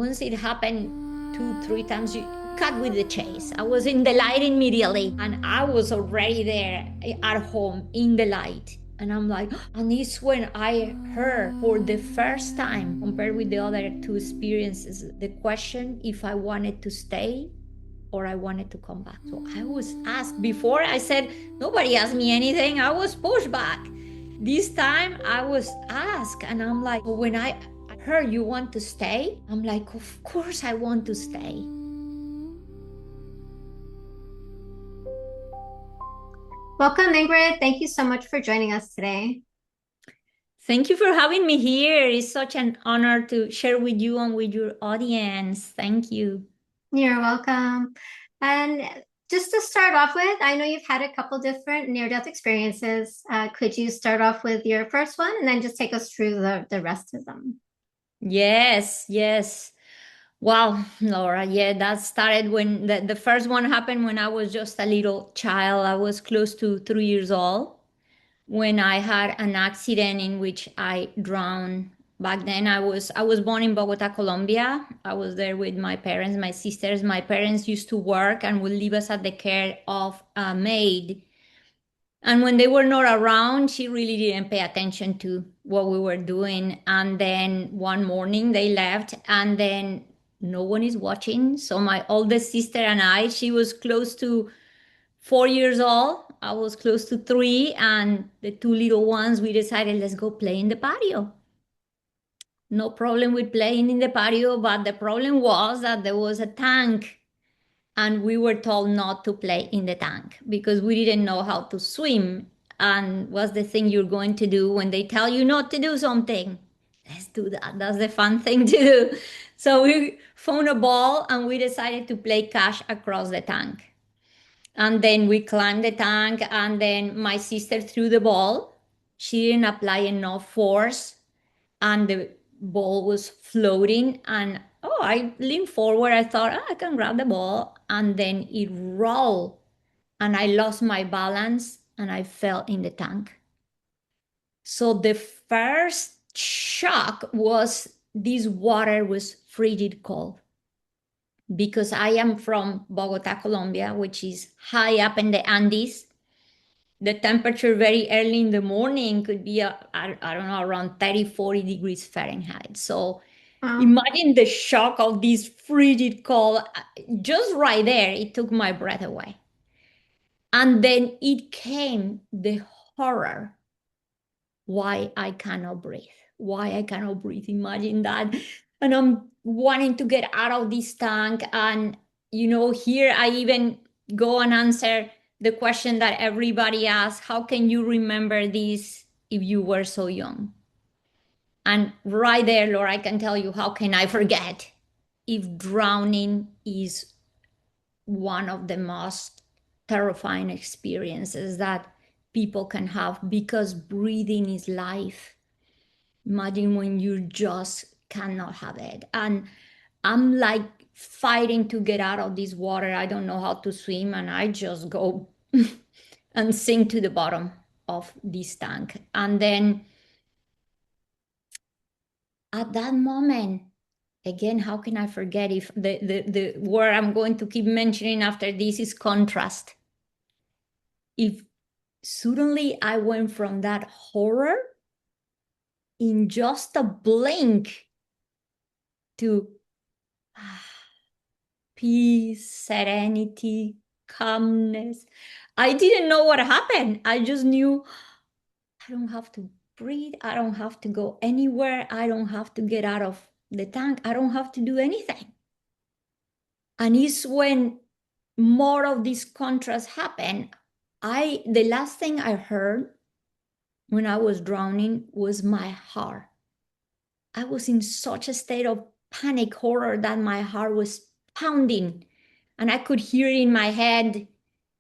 once it happened 2, 3 times, you cut with the chase. I was in the light immediately, and I was already there at home in the light. And I'm like, and it's when I heard for the first time, compared with the other two experiences, the question if I wanted to stay or I wanted to come back. So I was asked before. I said, nobody asked me anything. I was pushed back. This time I was asked, and I'm like, when I heard you want to stay, I'm like, of course I want to stay. Welcome, Ingrid. Thank you so much for joining us today. Thank you for having me here. It's such an honor to share with you and with your audience. Thank you. You're welcome. And just to start off with, I know you've had a couple different near-death experiences. Could you start off with your first one and then just take us through the rest of them? Yes, yes. Wow, Laura. Yeah, that started when the first one happened when I was just a little child. I was close to 3 years old when I had an accident in which I drowned. Back then, I was born in Bogota, Colombia. I was there with my parents, my sisters. My parents used to work and would leave us at the care of a maid. And when they were not around, she really didn't pay attention to what we were doing. And then one morning they left, and then no one is watching. So my oldest sister and I, she was close to 4 years old. I was close to three, and the two little ones, we decided let's go play in the patio. No problem with playing in the patio, but the problem was that there was a tank, and we were told not to play in the tank because we didn't know how to swim. And what's the thing you're going to do when they tell you not to do something? Let's do that. That's the fun thing to do. So we found a ball and we decided to play cash across the tank. And then we climbed the tank, and then my sister threw the ball. She didn't apply enough force, and the ball was floating. And I leaned forward. I thought, I can grab the ball. And then it rolled, and I lost my balance and I fell in the tank. So the first shock was this water was frigid cold because I am from Bogota, Colombia, which is high up in the Andes. The temperature very early in the morning could be, I don't know, around 30, 40 degrees Fahrenheit. So Um, imagine the shock of this frigid cold. Just right there, it took my breath away. And then it came the horror. Why I cannot breathe. Why I cannot breathe. Imagine that. And I'm wanting to get out of this tank. And, here I even go and answer the question that everybody asks: how can you remember this if you were so young? And right there, Laura, I can tell you, how can I forget if drowning is one of the most terrifying experiences that people can have, because breathing is life. Imagine when you just cannot have it. And I'm like fighting to get out of this water. I don't know how to swim, and I just go and sink to the bottom of this tank. And then at that moment, again, how can I forget if the word I'm going to keep mentioning after this is contrast? If suddenly I went from that horror in just a blink to peace, serenity, calmness. I didn't know what happened. I just knew I don't have to breathe. I don't have to go anywhere. I don't have to get out of the tank. I don't have to do anything. And it's when more of this contrast happened. The last thing I heard when I was drowning was my heart. I was in such a state of panic, horror, that my heart was pounding, and I could hear it in my head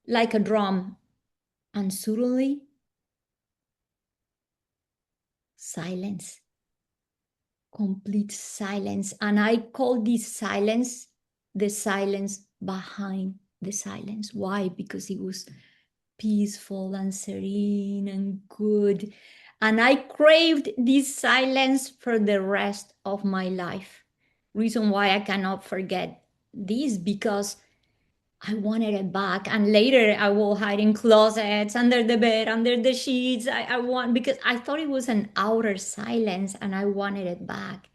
like a drum. And suddenly, silence, complete silence. And I call this silence the silence behind the silence. Why? Because it was peaceful and serene and good. And I craved this silence for the rest of my life. reason why I cannot forget this, because I wanted it back. And later I will hide in closets, under the bed, under the sheets. I want, because I thought it was an outer silence and I wanted it back.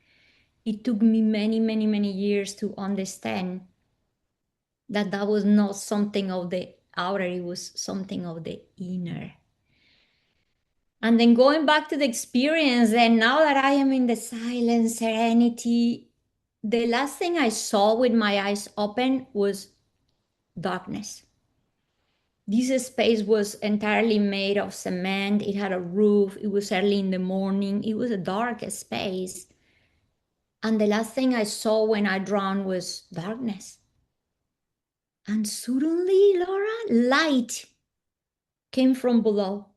It took me many, many, many years to understand that that was not something of the outer, it was something of the inner. And then going back to the experience, and now that I am in the silence, serenity, the last thing I saw with my eyes open was darkness. This space was entirely made of cement. It had a roof. It was early in the morning. It was a dark space. And the last thing I saw when I drowned was darkness. And suddenly, Laura, light came from below.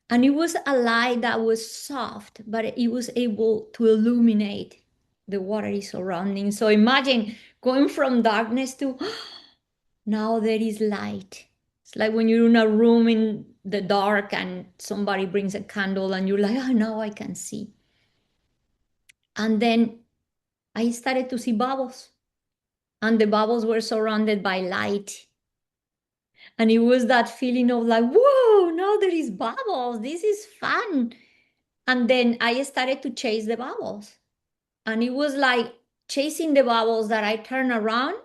And it was a light that was soft, but it was able to illuminate the watery surroundings. So imagine going from darkness to now there is light. It's like when you're in a room in the dark and somebody brings a candle and you're like, oh, now I can see. And then I started to see bubbles, and the bubbles were surrounded by light. And it was that feeling of like, whoa, now there is bubbles. This is fun. And then I started to chase the bubbles. And it was like chasing the bubbles that I turned around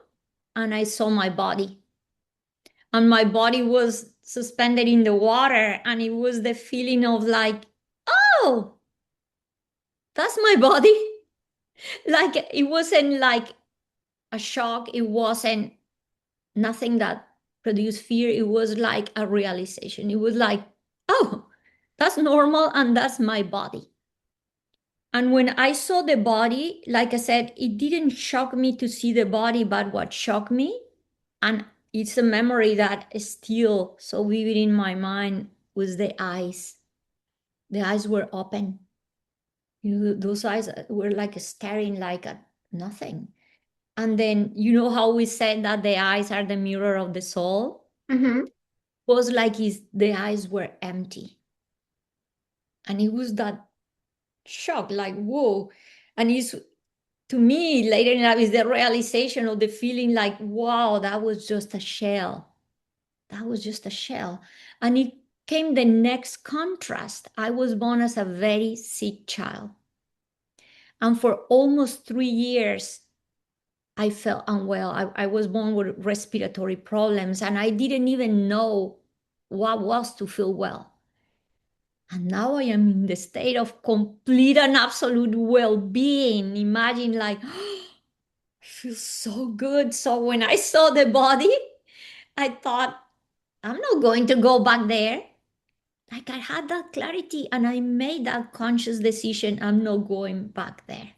and I saw my body. And my body was suspended in the water. And it was the feeling of like, oh, that's my body. Like it wasn't like a shock. It wasn't nothing that produced fear. It was like a realization. It was like, oh, that's normal and that's my body. And when I saw the body, like I said, it didn't shock me to see the body, but what shocked me, and it's a memory that is still so vivid in my mind, was the eyes. The eyes were open. Those eyes were like staring like at nothing. And then, how we said that the eyes are the mirror of the soul? Mm-hmm. Was like the eyes were empty. And it was that shock, like, whoa. And it's, to me, later in life, is the realization of the feeling like, wow, that was just a shell. That was just a shell. And it came the next contrast. I was born as a very sick child. And for almost 3 years, I felt unwell. I was born with respiratory problems, and I didn't even know what was to feel well. And now I am in the state of complete and absolute well being. Imagine, like, feels so good. So when I saw the body, I thought, I'm not going to go back there. Like I had that clarity and I made that conscious decision. I'm not going back there.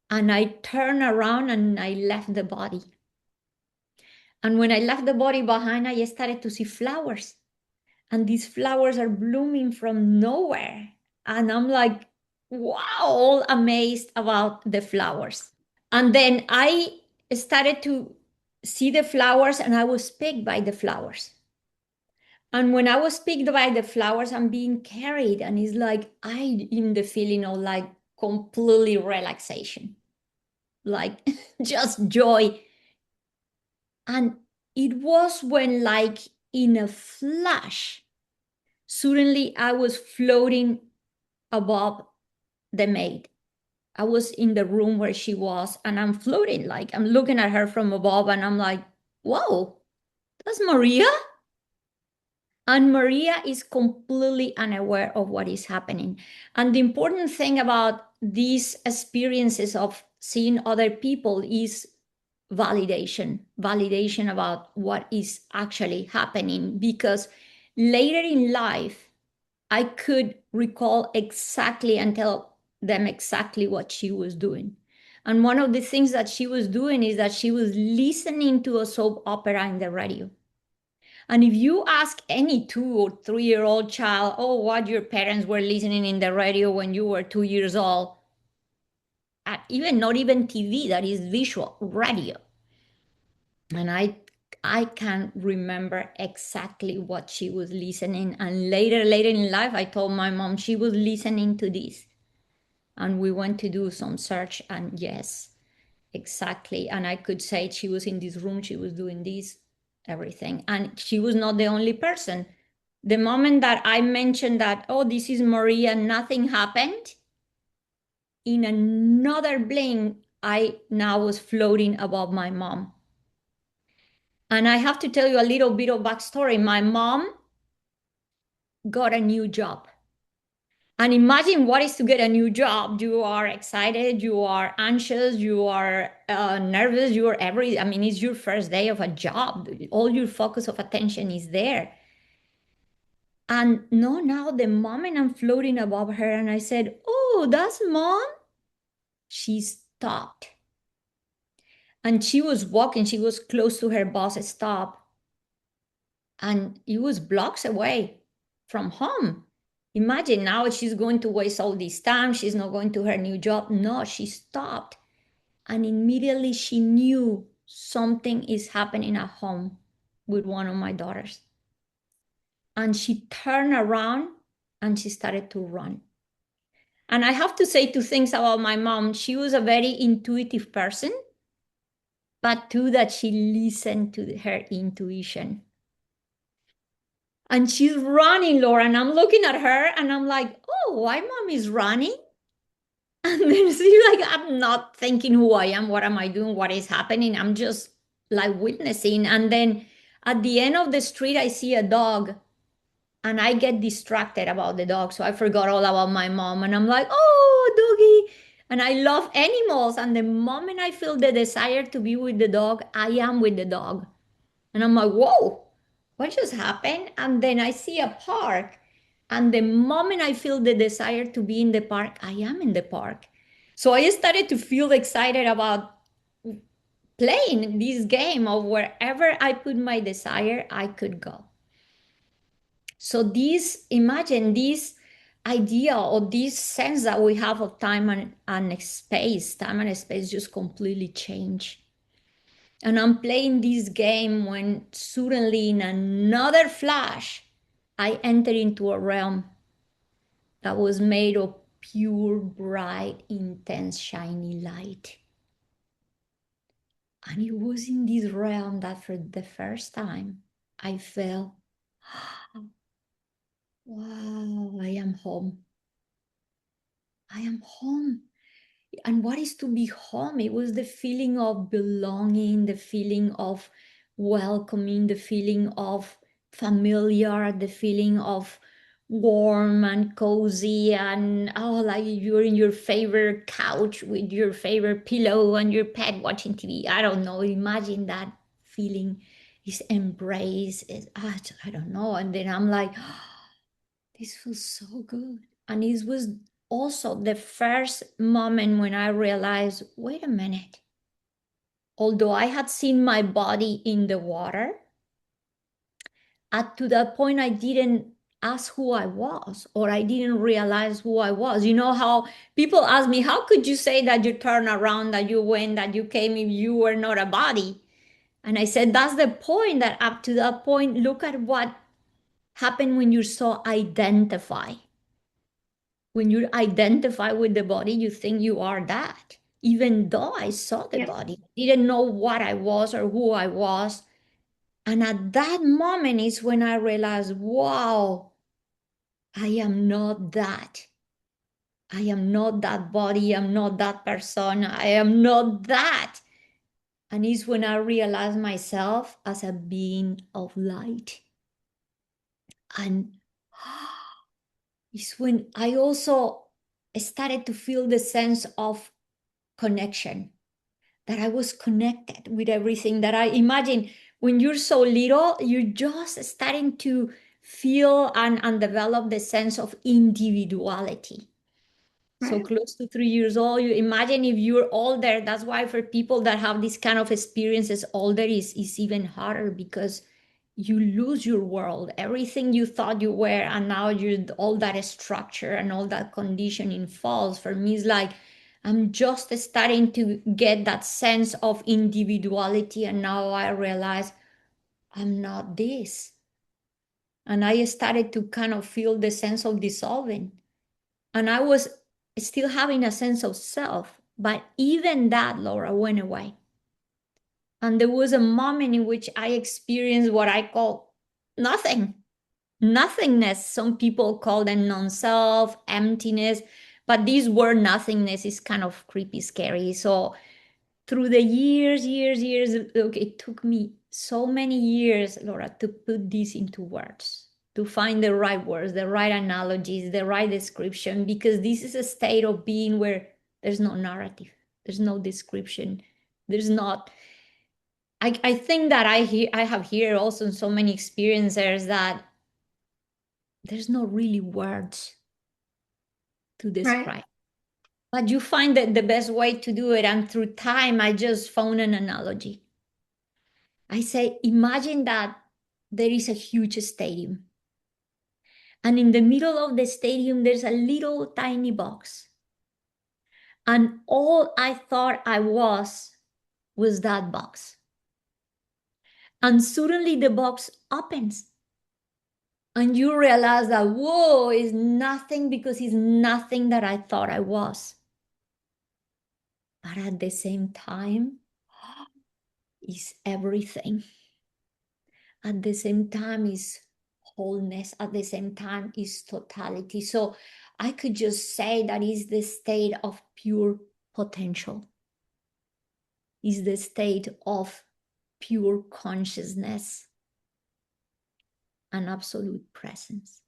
And I turned around and I left the body. And when I left the body behind, I started to see flowers. And these flowers are blooming from nowhere. And I'm like, wow, all amazed about the flowers. And then I started to see the flowers and I was picked by the flowers. And when I was picked by the flowers, I'm being carried. And it's like I in the feeling of like completely relaxation, like just joy. And it was when, like in a flash, suddenly I was floating above the maid. I was in the room where she was, and I'm floating, like I'm looking at her from above, and I'm like, whoa, that's Maria? And Maria is completely unaware of what is happening. And the important thing about these experiences of seeing other people is validation about what is actually happening. Because later in life, I could recall exactly and tell them exactly what she was doing. And one of the things that she was doing is that she was listening to a soap opera in the radio. And if you ask any 2 or 3 year old child, oh, what your parents were listening in the radio when you were 2 years old, even not even TV, that is visual, radio. And I can't remember exactly what she was listening. And later in life, I told my mom she was listening to this. And we went to do some search, and yes. exactly. And I could say she was in this room, she was doing this, everything. And she was not the only person. The moment that I mentioned that, oh, this is Maria, nothing happened, in another blink, I now was floating above my mom. And I have to tell you a little bit of backstory. My mom got a new job. And imagine what is to get a new job. You are excited, you are anxious, you are nervous, you are I mean, it's your first day of a job. All your focus of attention is there. And no, now the moment I'm floating above her and I said, oh, that's mom. She stopped. And she was walking, she was close to her boss stop. And it was blocks away from home. Imagine now she's going to waste all this time. She's not going to her new job. No, she stopped. And immediately she knew something is happening at home with one of my daughters. And she turned around and she started to run. And I have to say two things about my mom. She was a very intuitive person, but two, that she listened to her intuition. And she's running, Laura, and I'm looking at her and I'm like, oh, why mom is running? And then she's like, I'm not thinking who I am, what am I doing, what is happening. I'm just like witnessing. And then at the end of the street, I see a dog and I get distracted about the dog. So I forgot all about my mom. And I'm like, oh, doggy. And I love animals. And the moment I feel the desire to be with the dog, I am with the dog. And I'm like, whoa, what just happened? And then I see a park. And the moment I feel the desire to be in the park, I am in the park. So I started to feel excited about playing this game of wherever I put my desire, I could go. So this, imagine this idea or this sense that we have of and space, time and space just completely change. And I'm playing this game when suddenly in another flash, I enter into a realm that was made of pure, bright, intense, shiny light. And it was in this realm that for the first time I felt, wow, I am home. I am home. And what is to be home? It was the feeling of belonging, the feeling of welcoming, the feeling of familiar, the feeling of warm and cozy, and oh, like you're in your favorite couch with your favorite pillow and your pet watching TV. I don't know. Imagine that feeling, is embrace, is I don't know. And then I'm like, this feels so good. And it was also the first moment when I realized, wait a minute. Although I had seen my body in the water, at to that point I didn't ask who I was, or I didn't realize who I was. You know how people ask me, how could you say that you turned around, that you went, that you came if you were not a body? And I said, that's the point, that up to that point, look at what happened when you so identify. When you identify with the body, you think you are that. Even though I saw the Yep. body, didn't know what I was or who I was. And at that moment is when I realized, wow, I am not that. I am not that body. I'm not that person. I am not that. And it's when I realized myself as a being of light. And it's when I also started to feel the sense of connection, that I was connected with everything, that I imagine when you're so little, you're just starting to feel and develop the sense of individuality. So Right. close to 3 years old, you imagine if you're older. That's why for people that have this kind of experiences older is even harder, because you lose your world, everything you thought you were, and now you're all that structure and all that conditioning falls. For me, it's like I'm just starting to get that sense of individuality, and now I realize I'm not this. And I started to kind of feel the sense of dissolving. And I was still having a sense of self, But even that, Laura, went away. And there was a moment in which I experienced what I call nothing, nothingness. Some people call them non-self, emptiness, but this word nothingness is kind of creepy, scary. So through the years, look, it took me so many years, Laura, to put this into words, to find the right words, the right analogies, the right description, because this is a state of being where there's no narrative, there's no description, there's not. I think that I have here also so many experiencers that there's no really words to Right. describe. But you find that the best way to do it, and through time, I just found an analogy. I say, imagine that there is a huge stadium, and in the middle of the stadium, there's a little tiny box. And all I thought I was that box. And suddenly the box opens, and you realize that, whoa, is nothing because it's nothing that I thought I was. But at the same time, is everything. At the same time, is wholeness. At the same time, is totality. So I could just say that is the state of pure potential, is the state of pure consciousness and absolute presence.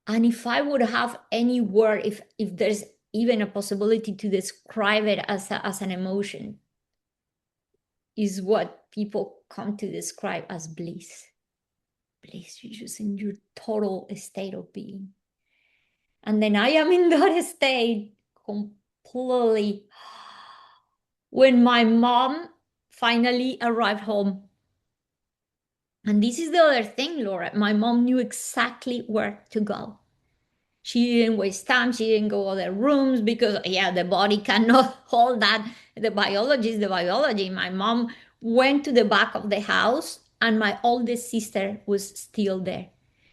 And if I would have any word, if there's even a possibility to describe it as an emotion, is what people come to describe as bliss. Bliss, you're just in your total state of being. And then I am in that state completely when my mom finally arrived home. And this is the other thing, Laura. My mom knew exactly where to go. She didn't waste time. She didn't go other rooms because, yeah, the body cannot hold that. The biology is the biology. My mom went to the back of the house, and my oldest sister was still there.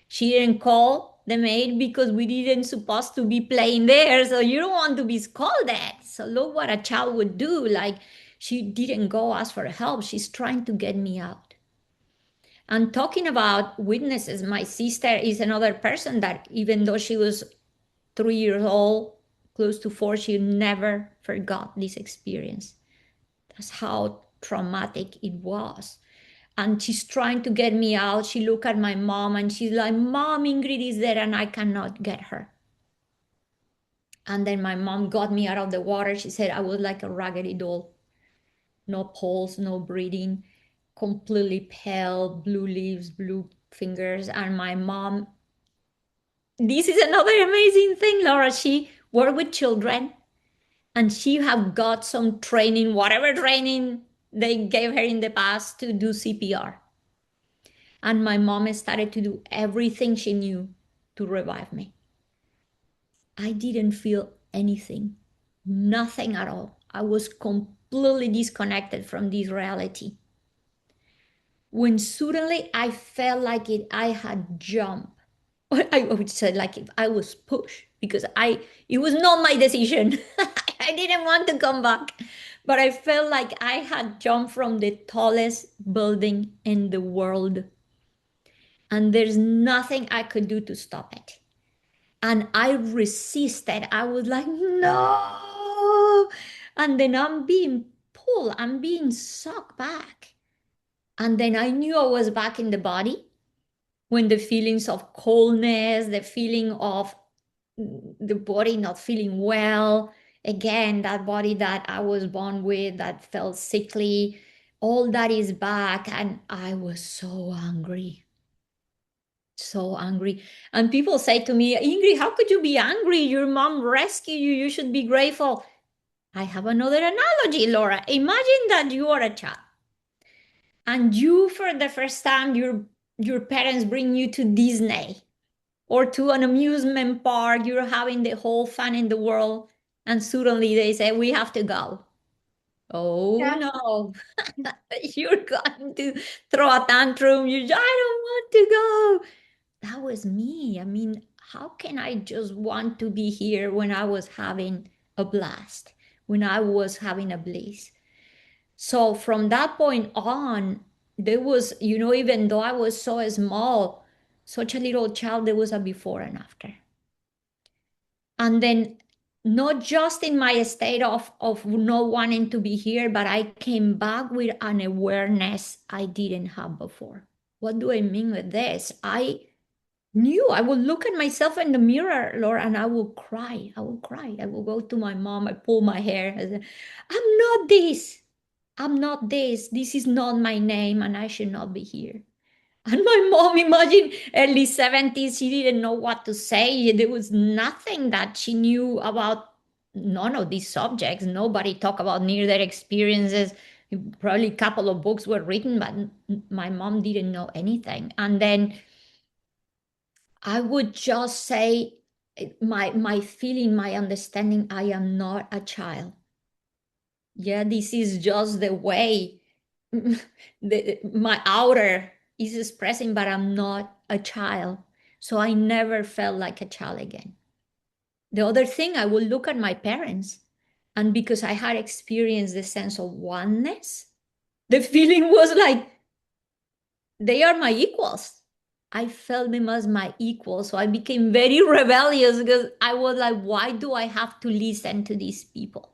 She didn't call the maid because we didn't supposed to be playing there. So you don't want to be scolded. So look what a child would do. Like, she didn't go ask for help. She's trying to get me out. And talking about witnesses, my sister is another person that, even though she was 3 years old, close to four, she never forgot this experience. That's how traumatic it was. And she's trying to get me out. She looked at my mom and she's like, Mom, Ingrid is there and I cannot get her. And then my mom got me out of the water. She said I was like a raggedy doll. No pulse, no breathing, completely pale, blue lips, blue fingers. And my mom, this is another amazing thing, Laura. She worked with children and she have got some training, whatever training they gave her in the past, to do CPR. And my mom started to do everything she knew to revive me. I didn't feel anything, nothing at all. I was completely disconnected from this reality. When suddenly I felt like I had jumped. I would say like if I was pushed, because it was not my decision. I didn't want to come back, but I felt like I had jumped from the tallest building in the world, and there's nothing I could do to stop it. And I resisted. I was like, no. And then I'm being pulled, I'm being sucked back. And then I knew I was back in the body when the feelings of coldness, the feeling of the body not feeling well, again, that body that I was born with that felt sickly, all that is back. And I was so angry, so angry. And people say to me, Ingrid, how could you be angry? Your mom rescued you. You should be grateful. I have another analogy, Laura. Imagine that you are a child and you, for the first time, your parents bring you to Disney or to an amusement park. You're having the whole fun in the world, and suddenly they say, we have to go. Oh Yeah. no, you're going to throw a tantrum. I don't want to go. That was me. I mean, how can I just want to be here when I was having a blast, when I was having a bliss. So from that point on, there was, even though I was so small, such a little child, there was a before and after. And then not just in my state of not wanting to be here, but I came back with an awareness I didn't have before. What do I mean with this? I knew I would look at myself in the mirror, Laura, and I will cry. I will cry. I will go to my mom. I pull my hair. I say, I'm not this. I'm not this. This is not my name, and I should not be here. And my mom, imagine early 70s, she didn't know what to say. There was nothing that she knew about none of these subjects. Nobody talked about near their experiences. Probably a couple of books were written, but my mom didn't know anything. And then I would just say my feeling, my understanding, I am not a child. Yeah, this is just the way my outer is expressing, but I'm not a child. So I never felt like a child again. The other thing, I would look at my parents, and because I had experienced the sense of oneness, the feeling was like they are my equals. I felt them as my equals. So I became very rebellious because I was like, why do I have to listen to these people?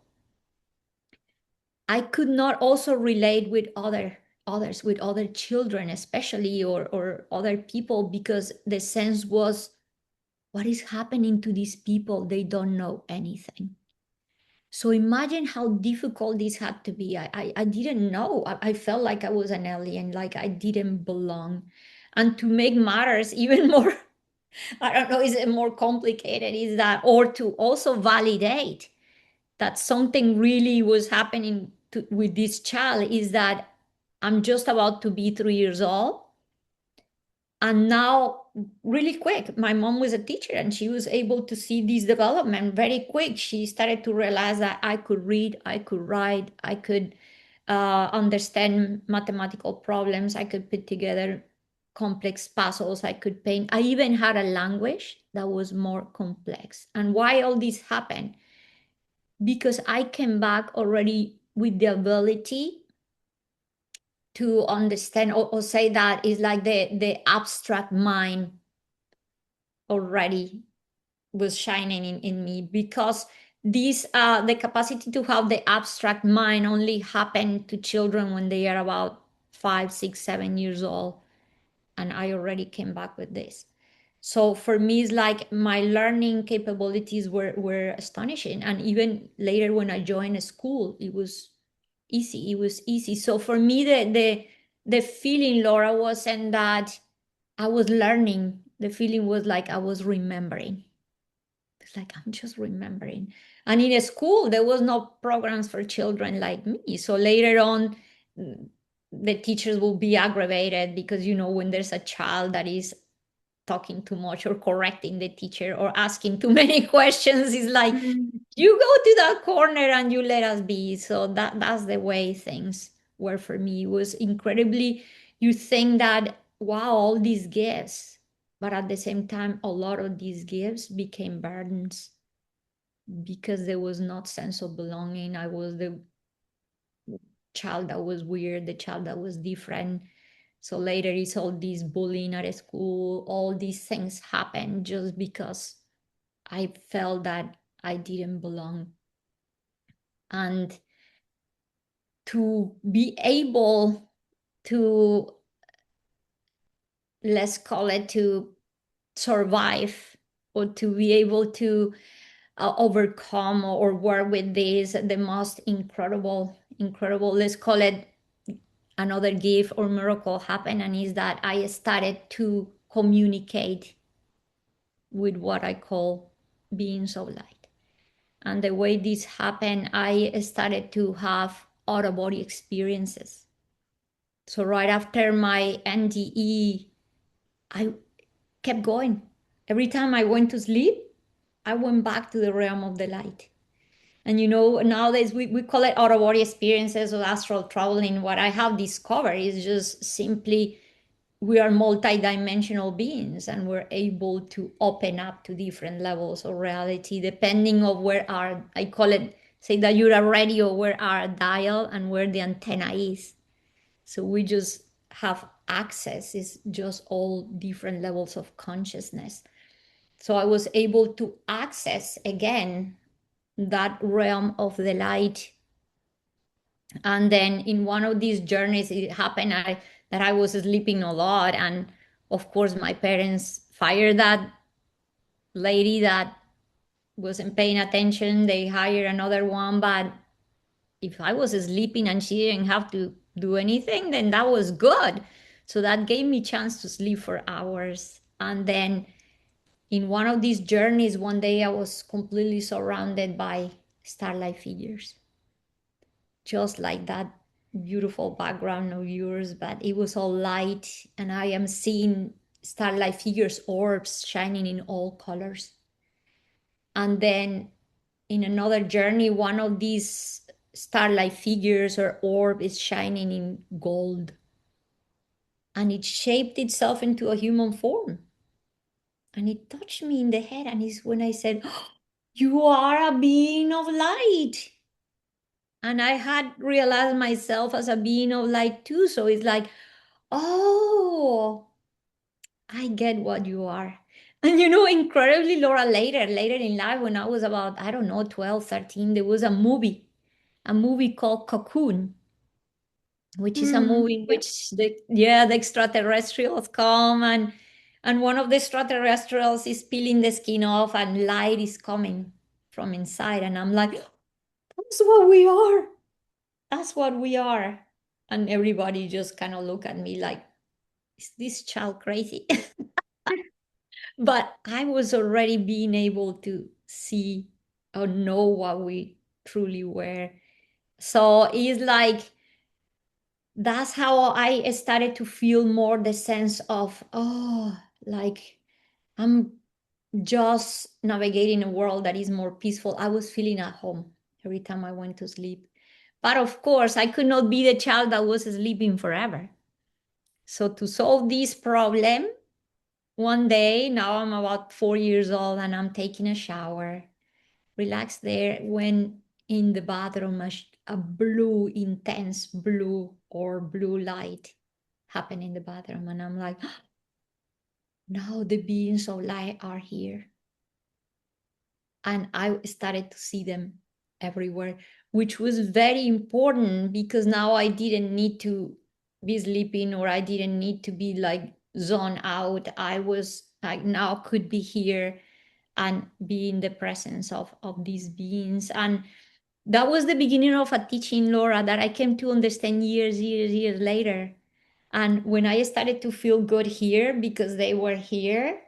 I could not also relate with others, with other children, especially, or other people, because the sense was, what is happening to these people? They don't know anything. So imagine how difficult this had to be. I didn't know. I felt like I was an alien, like I didn't belong. And to make matters even more, I don't know, is it more complicated? Is that, or to also validate that something really was happening with this child, is that I'm just about to be 3 years old. And now, really quick, my mom was a teacher and she was able to see this development very quick. She started to realize that I could read, I could write, I could understand mathematical problems, I could put together complex puzzles, I could paint. I even had a language that was more complex. And why all this happened? Because I came back already with the ability to understand, or say that is like the abstract mind already was shining in me, because this the capacity to have the abstract mind only happened to children when they are about 5, 6, 7 years old, and I already came back with this. So for me, it's like my learning capabilities were astonishing, and even later when I joined a school, it was easy. It was easy. So for me, the feeling, Laura, wasn't that I was learning. The feeling was like I was remembering. It's like I'm just remembering. And in a school, there was no programs for children like me. So later on, mm, the teachers will be aggravated because, when there's a child that is talking too much or correcting the teacher or asking too many questions, is like, Mm. you go to that corner and you let us be. So that's the way things were for me. It was incredibly, you think that, wow, all these gifts, but at the same time, a lot of these gifts became burdens because there was not sense of belonging. I was the child that was weird, the child that was different. So later it's all this bullying at school, all these things happen just because I felt that I didn't belong. And to be able to, let's call it, to survive, or to be able to overcome or work with this, the most incredible, let's call it, another gift or miracle happened, and is that I started to communicate with what I call beings of light. And the way this happened, I started to have out of body experiences. So right after my NDE, I kept going. Every time I went to sleep, I went back to the realm of the light. And nowadays we call it out-of-body experiences or astral traveling. What I have discovered is just simply we are multidimensional beings and we're able to open up to different levels of reality depending of where our, I call it, say that you're a radio, where our dial and where the antenna is. So we just have access, is just all different levels of consciousness. So I was able to access again that realm of the light. And then in one of these journeys, it happened that I was sleeping a lot. And of course, my parents fired that lady that wasn't paying attention. They hired another one. But if I was sleeping and she didn't have to do anything, then that was good. So that gave me chance to sleep for hours. And then in one of these journeys, one day I was completely surrounded by starlight figures, just like that beautiful background of yours, but it was all light, and I am seeing starlight figures, orbs shining in all colors. And then in another journey, one of these starlight figures or orb is shining in gold, and it shaped itself into a human form. And it touched me in the head, and it's when I said, "Oh, you are a being of light." And I had realized myself as a being of light too. So it's like, oh, I get what you are. And incredibly, Laura, later in life, when I was about, I don't know, 12, 13, there was a movie called Cocoon, which is a Mm, movie in yep. which the extraterrestrials come, and one of the extraterrestrials is peeling the skin off and light is coming from inside. And I'm like, that's what we are. That's what we are. And everybody just kind of look at me like, is this child crazy? But I was already being able to see or know what we truly were. So it's like, that's how I started to feel more the sense of, oh, like I'm just navigating a world that is more peaceful. I was feeling at home every time I went to sleep. But of course, I could not be the child that was sleeping forever. So to solve this problem, one day, now I'm about 4 years old and I'm taking a shower, relaxed there, when in the bathroom, a blue, intense blue or blue light happened in the bathroom. And I'm like, now the beings of light are here. And I started to see them everywhere, which was very important because now I didn't need to be sleeping, or I didn't need to be like zone out. I was like, now could be here and be in the presence of these beings. And that was the beginning of a teaching, Laura, that I came to understand years later. And when I started to feel good here because they were here,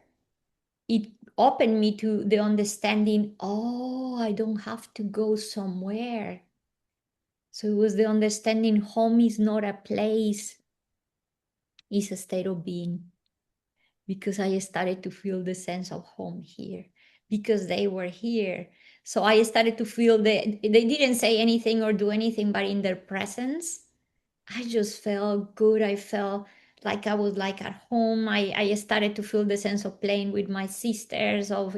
it opened me to the understanding, oh, I don't have to go somewhere. So it was the understanding home is not a place, it's a state of being. Because I started to feel the sense of home here because they were here. So I started to feel they didn't say anything or do anything, but in their presence, I just felt good. I felt like I was like at home. I started to feel the sense of playing with my sisters, of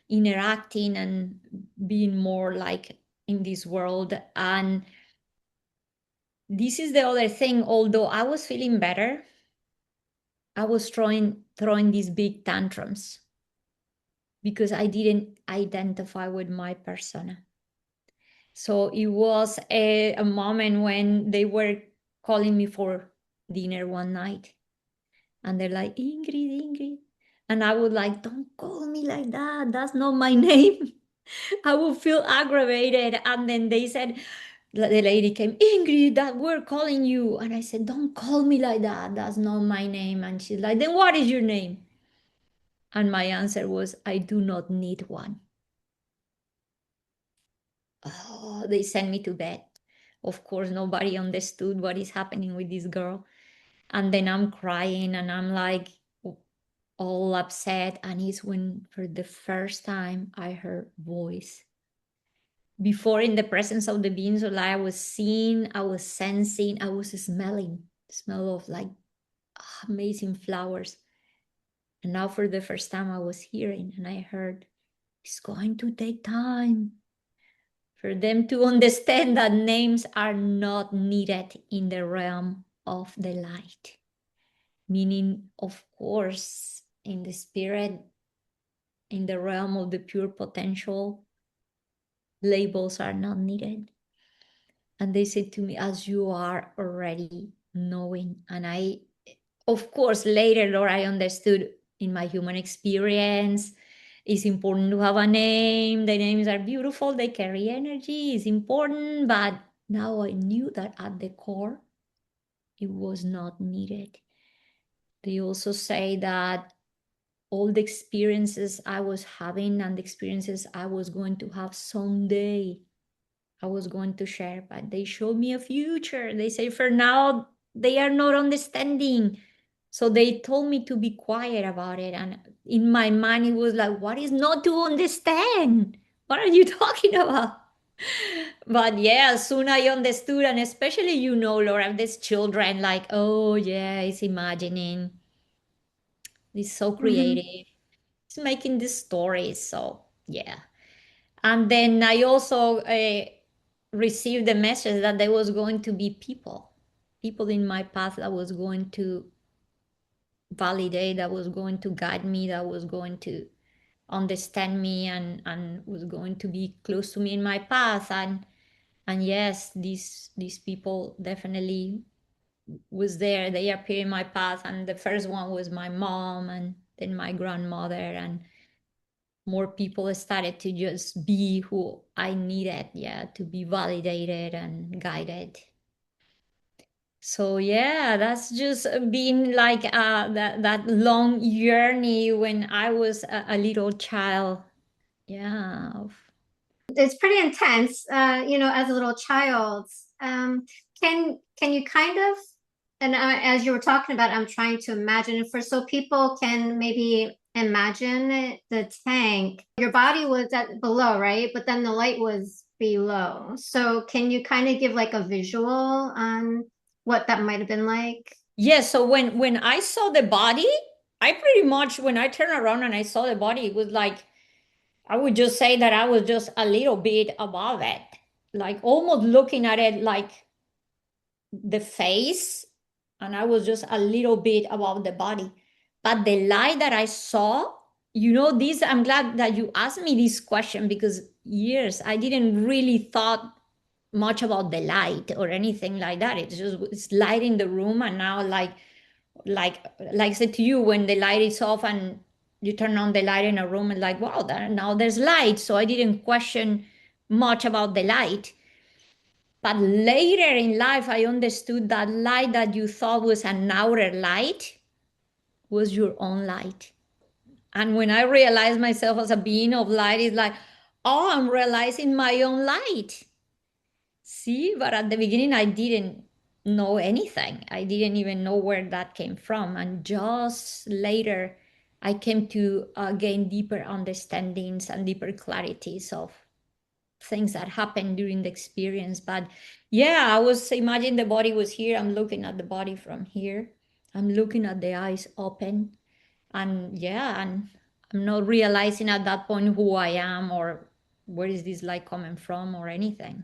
interacting and being more like in this world. And this is the other thing. Although I was feeling better, I was throwing these big tantrums because I didn't identify with my persona. So it was a moment when they were calling me for dinner one night, and they're like, Ingrid, Ingrid. And I would like, don't call me like that. That's not my name. I would feel aggravated. And then they said, the lady came, Ingrid, that we're calling you. And I said, don't call me like that. That's not my name. And she's like, then what is your name? And my answer was, I do not need one. Oh, they sent me to bed. Of course, nobody understood what is happening with this girl. And then I'm crying and I'm like all upset. And it's when, for the first time, I heard voice. Before, in the presence of the beings of light, I was seeing, I was sensing, I was smelling, smell of like amazing flowers. And now for the first time I was hearing and I heard it's going to take time for them to understand that names are not needed in the realm of the light. Meaning, of course, in the spirit, in the realm of the pure potential, labels are not needed. And they said to me, as you are already knowing. And I, of course, later, Lord, I understood in my human experience, it's important to have a name. The names are beautiful, they carry energy, it's important. But now I knew that at the core, it was not needed. They also say that all the experiences I was having and the experiences I was going to have someday, I was going to share, but they showed me a future. They say for now, they are not understanding. So they told me to be quiet about it. And in my mind, it was like, what is not to understand? What are you talking about? But yeah, soon I understood. And especially, Laura, these children, like, oh, yeah, it's imagining. It's so Mhm. creative. It's making these stories. So, yeah. And then I also received the message that there was going to be people in my path that was going to validate, that was going to guide me, that was going to understand me and was going to be close to me in my path. And yes, these people definitely was there. They appeared in my path, and the first one was my mom, and then my grandmother, and more people started to just be who I needed, yeah, to be validated and guided. So yeah, that's just been like that long journey when I was a little child. Yeah. It's pretty intense, as a little child. Can you kind of, and as you were talking about, I'm trying to imagine for so people can maybe imagine the tank. Your body was at below, right? But then the light was below. So can you kind of give like a visual on what that might have been like? Yeah, so when I saw the body, I pretty much when I turned around and I saw the body, it was like I would just say that I was just a little bit above it. Like almost looking at it like the face, and I was just a little bit above the body. But the light that I saw, this, I'm glad that you asked me this question because years I didn't really thought much about the light or anything like that. It's light in the room, and now like I said to you, when the light is off and you turn on the light in a room, and like wow, now there's light. So I didn't question much about the light. But later in life, I understood that light that you thought was an outer light was your own light. And when I realized myself as a being of light, it's like, oh, I'm realizing my own light. See, but at the beginning, I didn't know anything. I didn't even know where that came from. And just later, I came to gain deeper understandings and deeper clarities of things that happened during the experience. But yeah, I was imagine the body was here. I'm looking at the body from here. I'm looking at the eyes open. And yeah, and I'm not realizing at that point who I am or where is this light coming from or anything.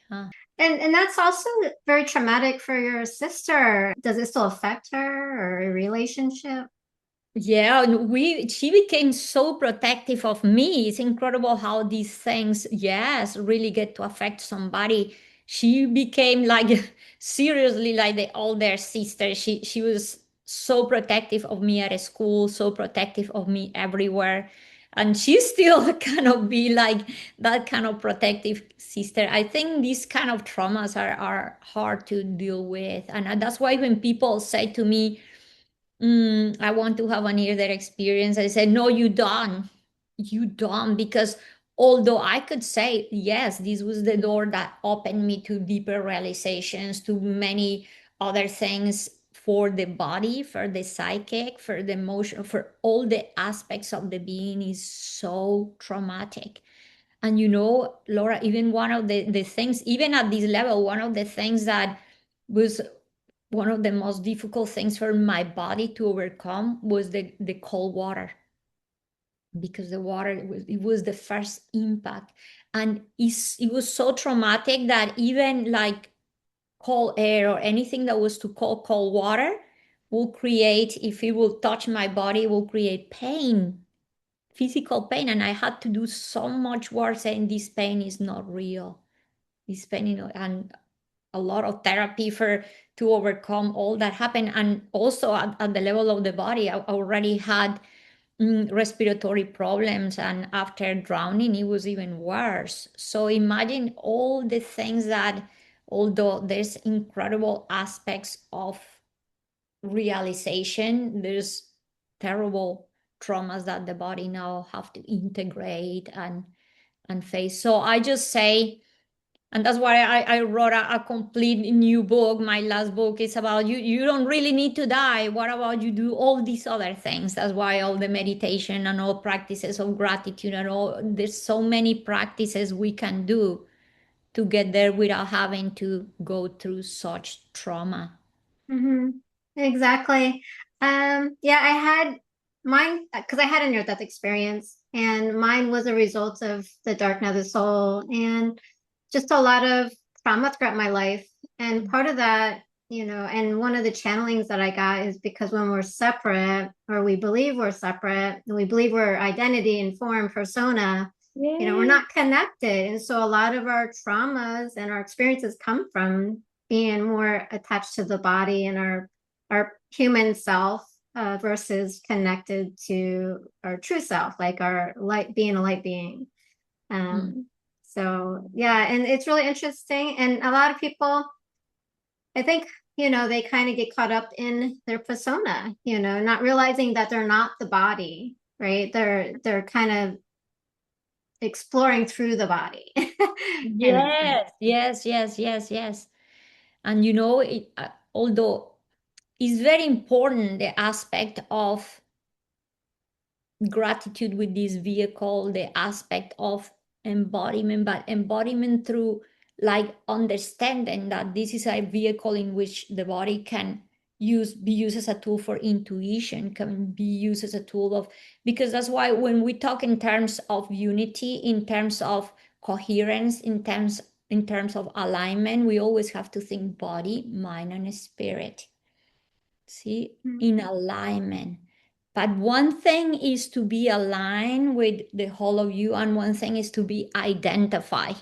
Yeah. And that's also very traumatic for your sister. Does it still affect her or your relationship? Yeah, and she became so protective of me. It's incredible how these things, yes, really get to affect somebody. She became like seriously like the older sister. She was so protective of me at school, so protective of me everywhere. And she still kind of be like that kind of protective sister. I think these kind of traumas are hard to deal with. And that's why when people say to me, I want to have a near death experience. I said, no, you don't. You don't. Because although I could say, yes, this was the door that opened me to deeper realizations, to many other things for the body, for the psychic, for the emotion, for all the aspects of the being is so traumatic. And Laura, even one of the things, even at this level, one of the things that was one of the most difficult things for my body to overcome was the cold water, because the water, it was the first impact, and it was so traumatic that even like cold air or anything that was to cold water will create, if it will touch my body, it will create pain, physical pain. And I had to do so much work saying this pain is not real, this pain, and a lot of therapy for to overcome all that happened. And also at the level of the body, I already had respiratory problems, and after drowning it was even worse. So imagine all the things that, although there's incredible aspects of realization, there's terrible traumas that the body now have to integrate and face. So I just say, and that's why I wrote a complete new book. My last book is about, you don't really need to die. What about you do all these other things? That's why all the meditation and all practices of gratitude and all, there's so many practices we can do to get there without having to go through such trauma. Hmm. Exactly. Yeah, I had mine because I had a near-death experience, and mine was a result of the dark night of the soul and just a lot of trauma throughout my life. And part of that, and one of the channelings that I got is because when we're separate, or we believe we're separate, and we believe we're identity and form, persona, we're Yeah. not connected. And so a lot of our traumas and our experiences come from being more attached to the body and our human self, versus connected to our true self, like our light, being a light being. Mm. So yeah, and it's really interesting. And a lot of people, I think, they kind of get caught up in their persona, not realizing that they're not the body, right? They're kind of exploring through the body in a sense. Yes, yes, yes, yes, yes. And although it's very important, the aspect of gratitude with this vehicle, the aspect of embodiment, but embodiment through like understanding that this is a vehicle in which the body can be used as a tool for intuition, can be used as a tool of, because that's why when we talk in terms of unity, in terms of coherence, in terms of alignment, we always have to think body, mind, and spirit. See, in alignment. But one thing is to be aligned with the whole of you, and one thing is to be identified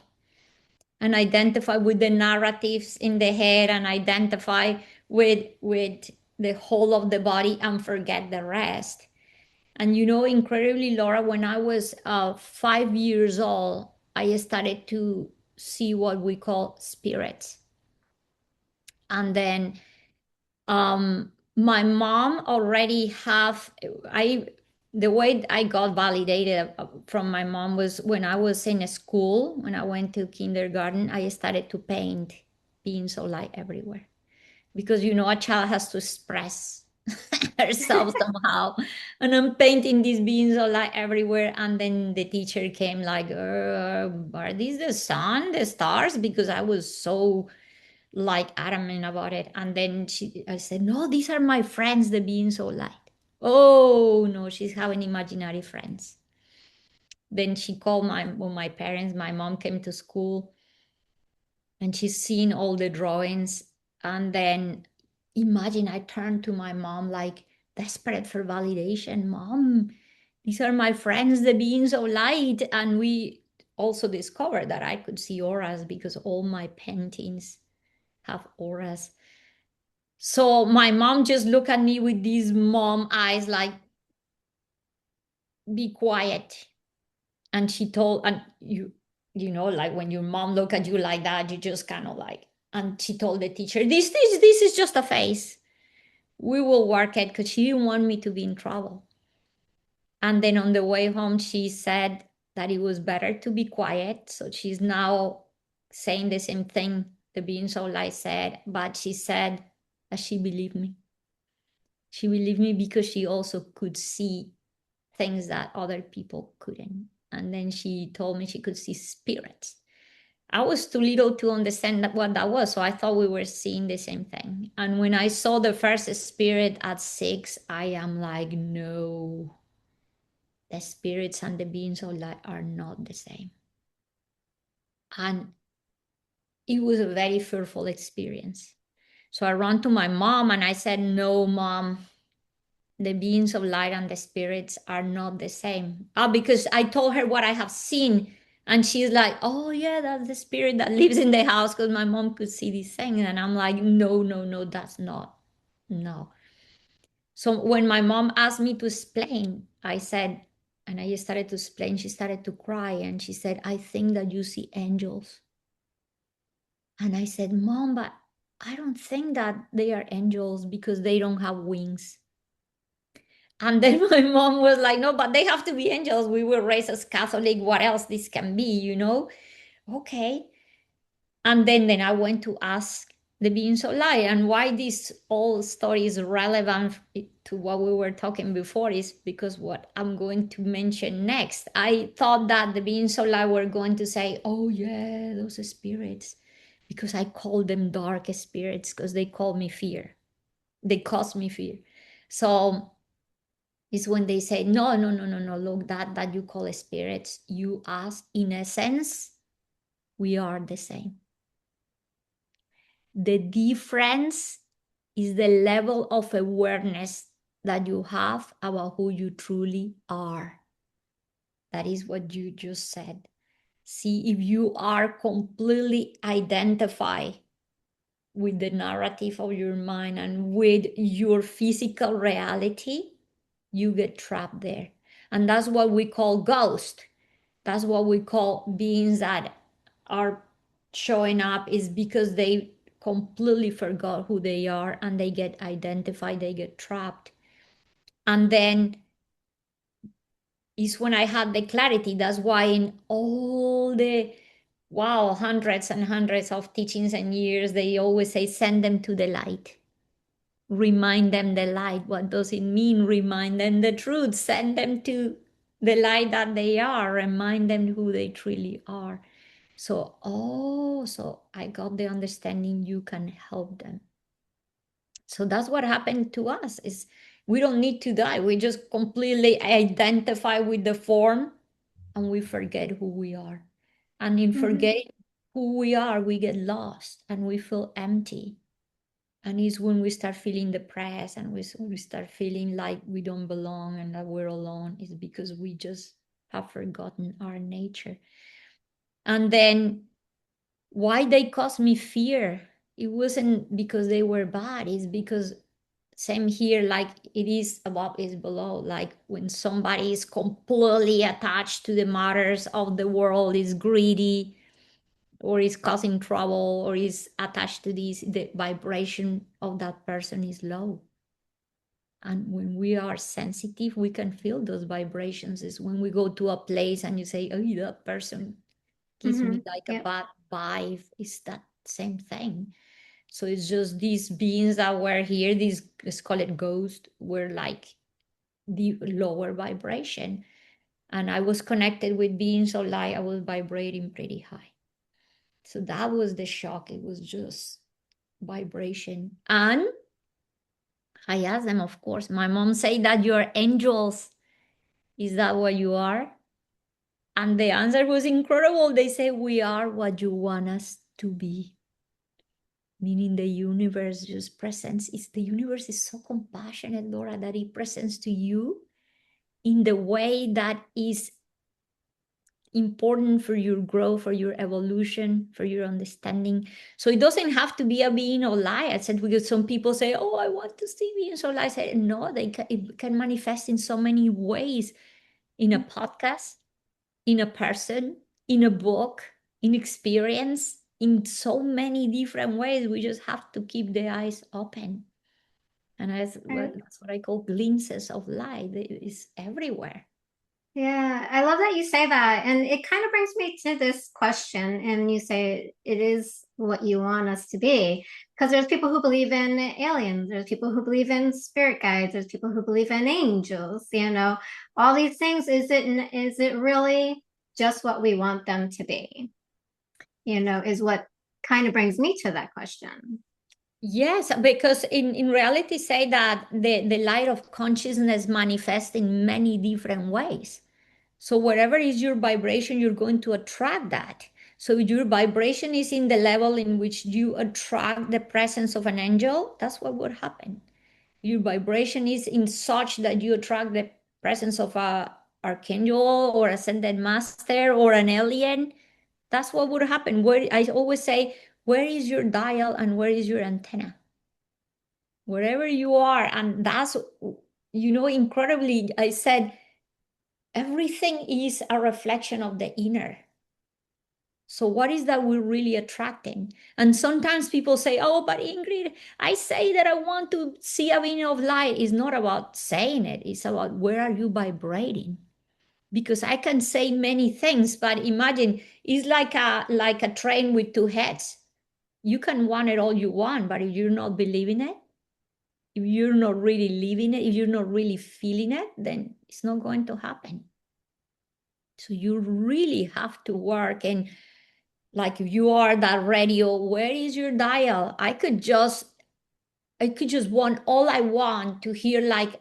and identify with the narratives in the head and identify with the whole of the body and forget the rest. And incredibly, Laura, when I was 5 years old, I started to see what we call spirits. And then my mom already have I the way I got validated from my mom was when I was in school. When I went to kindergarten, I started to paint beings of light everywhere, because a child has to express herself somehow. And I'm painting these beings of light everywhere, and then the teacher came like, are these the sun, the stars? Because I was so like adamant about it. And then I said, no, these are my friends, the beings of light. Oh no, she's having imaginary friends. Then she called my parents. My mom came to school, and she's seen all the drawings. And then imagine, I turned to my mom like desperate for validation. Mom, these are my friends, the beings of light. And we also discovered that I could see auras, because all my paintings have auras. So my mom just looked at me with these mom eyes, like, be quiet. And she told, and like when your mom look at you like that, you just kind of like, and she told the teacher, this is just a phase. We will work it, because she didn't want me to be in trouble. And then on the way home, she said that it was better to be quiet. So she's now saying the same thing the being so light said, but she said that she believed me. She believed me because she also could see things that other people couldn't. And then she told me she could see spirits. I was too little to understand what that was, so I thought we were seeing the same thing. And when I saw the first spirit at 6, I am like, no, the spirits and the beings of light are not the same. And it was a very fearful experience. So I ran to my mom and I said, no, mom, the beings of light and the spirits are not the same. Because I told her what I have seen. And she's like, oh, yeah, that's the spirit that lives in the house because my mom could see these things. And I'm like, no, no, no, that's not. No. So when my mom asked me to explain, I said, and I started to explain, she started to cry. And she said, I think that you see angels. And I said, Mom, but I don't think that they are angels because they don't have wings. And then my mom was like, no, but they have to be angels. We were raised as Catholic. What else this can be, you know? Okay. And then I went to ask the beings of light. And why this whole story is relevant to what we were talking before is because what I'm going to mention next. I thought that the beings of light were going to say, oh, yeah, those spirits, because I call them dark spirits because they call me fear. They cause me fear. So is when they say, no, no, no, no, no, look, that you call spirits, you ask, in essence, we are the same. The difference is the level of awareness that you have about who you truly are. That is what you just said. See, if you are completely identified with the narrative of your mind and with your physical reality, you get trapped there. And that's what we call ghost. That's what we call beings that are showing up, is because they completely forgot who they are and they get identified, they get trapped. And then is when I had the clarity. That's why in all the wow, hundreds and hundreds of teachings and years, they always say, send them to the light. Remind them the light. What does it mean? Remind them the truth. Send them to the light that they are. Remind them who they truly are. So, so I got the understanding you can help them. So that's what happened to us is we don't need to die. We just completely identify with the form and we forget who we are. And in Mm-hmm. forgetting who we are, we get lost and we feel empty. And it's when we start feeling depressed and we start feeling like we don't belong and that we're alone, is because we just have forgotten our nature. And then why they caused me fear? It wasn't because they were bad, it's because same here, like it is above is below. Like when somebody is completely attached to the matters of the world, is greedy, or is causing trouble, or is attached to this, the vibration of that person is low. And when we are sensitive, we can feel those vibrations. Is when we go to a place and you say, oh, that person gives Mm-hmm. me like a Yep. bad vibe. It's that same thing. So it's just these beings that were here, these, let's call it ghost, were like the lower vibration. And I was connected with beings of light. I was vibrating pretty high. So that was the shock. It was just vibration. And I asked them, of course, my mom said that you're angels. Is that what you are? And the answer was incredible. They say, we are what you want us to be. Meaning the universe just presents. It's the universe is so compassionate, Laura, that it presents to you in the way that is important for your growth, for your evolution, for your understanding. So it doesn't have to be a being of light. I said, because some people say, oh, I want to see beings of light. I said, no, it can manifest in so many ways, in a podcast, in a person, in a book, in experience, in so many different ways. We just have to keep the eyes open. And that's what I call glimpses of light. It's everywhere. Yeah, I love that you say that. And it kind of brings me to this question. And you say it is what you want us to be. Because there's people who believe in aliens, there's people who believe in spirit guides, there's people who believe in angels, all these things. Is it really just what we want them to be? is what kind of brings me to that question. Yes, because in reality say that the light of consciousness manifests in many different ways. So wherever is your vibration, you're going to attract that. So if your vibration is in the level in which you attract the presence of an angel, that's what would happen. Your vibration is in such that you attract the presence of a archangel or ascended master or an alien. That's what would happen. Where I always say, where is your dial and where is your antenna? Wherever you are, and that's incredibly. I said everything is a reflection of the inner. So what is that we're really attracting? And sometimes people say, oh, but Ingrid, I say that I want to see a being of light. It's not about saying it, it's about where are you vibrating? Because I can say many things, but imagine it's like a train with two heads. You can want it all you want, but if you're not believing it, if you're not really living it, if you're not really feeling it, then it's not going to happen. So you really have to work. And like if you are that radio, where is your dial? I could just want all I want to hear, like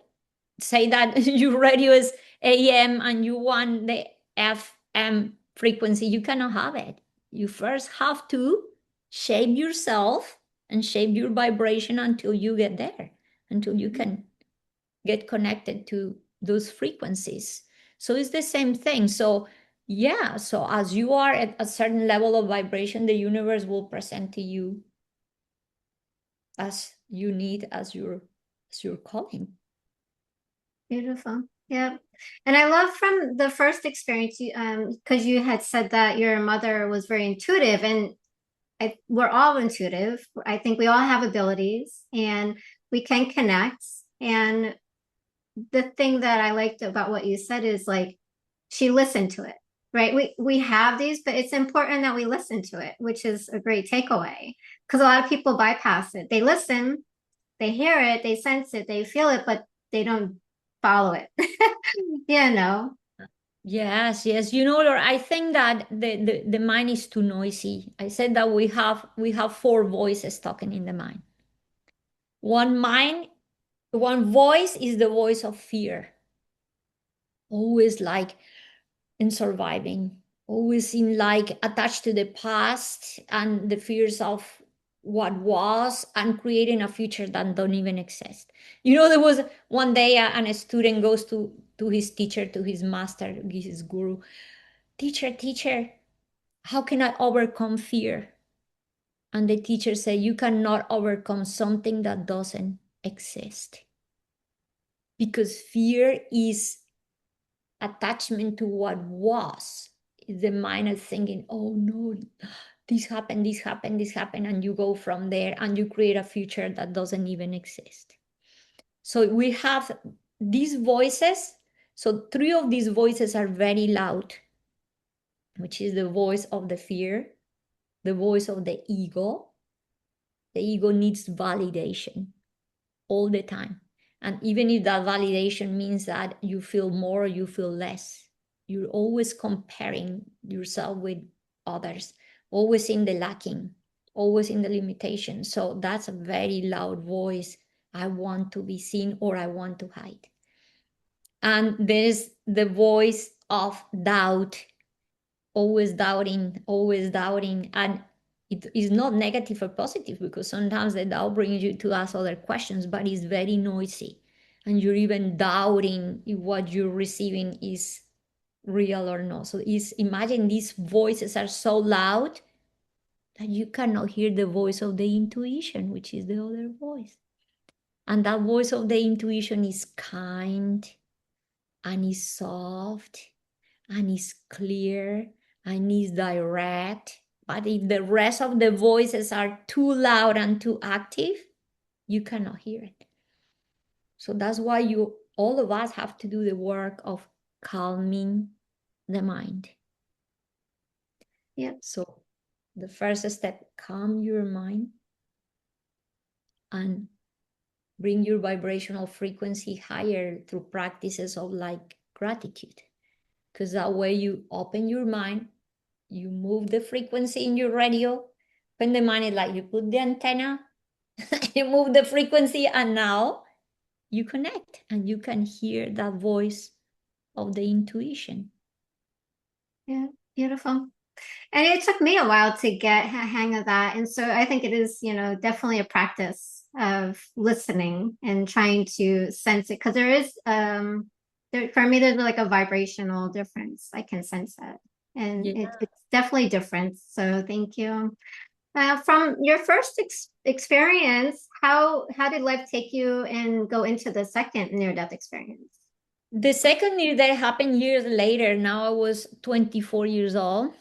say that your radio is AM and you want the FM frequency. You cannot have it. You first have to shape yourself and shape your vibration until you get there, until you can get connected to those frequencies. So it's the same thing. So yeah, so as you are at a certain level of vibration, the universe will present to you as you need, as your calling. Beautiful. Yeah. And I love from the first experience you because you had said that your mother was very intuitive, and we're all intuitive. I think we all have abilities and we can connect. And the thing that I liked about what you said is like she listened to it, right? We have these, but it's important that we listen to it, which is a great takeaway. Because a lot of people bypass it. They listen, they hear it, they sense it, they feel it, but they don't follow it. No. Yes, yes. Laura, I think that the mind is too noisy. I said that we have four voices talking in the mind. One mind, one voice is the voice of fear, always like in surviving, always in like attached to the past and the fears of what was and creating a future that don't even exist. There was one day and a student goes to his teacher, to his master, his guru. Teacher, how can I overcome fear? And the teacher said, you cannot overcome something that doesn't exist. Because fear is attachment to what was. The mind is thinking, oh no, this happened, this happened, this happened. And you go from there and you create a future that doesn't even exist. So we have these voices. So three of these voices are very loud, which is the voice of the fear, the voice of the ego. The ego needs validation all the time. And even if that validation means that you feel more or you feel less, you're always comparing yourself with others, always in the lacking, always in the limitation. So that's a very loud voice. I want to be seen or I want to hide. And there's the voice of doubt, always doubting, always doubting. And it is not negative or positive, because sometimes the doubt brings you to ask other questions, but it's very noisy. And you're even doubting if what you're receiving is real or not. So imagine these voices are so loud that you cannot hear the voice of the intuition, which is the other voice. And that voice of the intuition is kind and is soft and is clear and is direct. But if the rest of the voices are too loud and too active, you cannot hear it. So that's why all of us have to do the work of calming the mind. Yep. So the first step, calm your mind and bring your vibrational frequency higher through practices of like gratitude. Because that way you open your mind, You move the frequency in your radio. When the mind is like, you put the antenna, you move the frequency, and now you connect and you can hear that voice of the intuition. Yeah, beautiful. And it took me a while to get a hang of that. And so I think it is, definitely a practice of listening and trying to sense it. Because there is, for me, there's like a vibrational difference. I can sense that. And Yeah. it's definitely different. So thank you. From your first experience, how did life take you and go into the second near-death experience? The second year that happened years later, now I was 24 years old.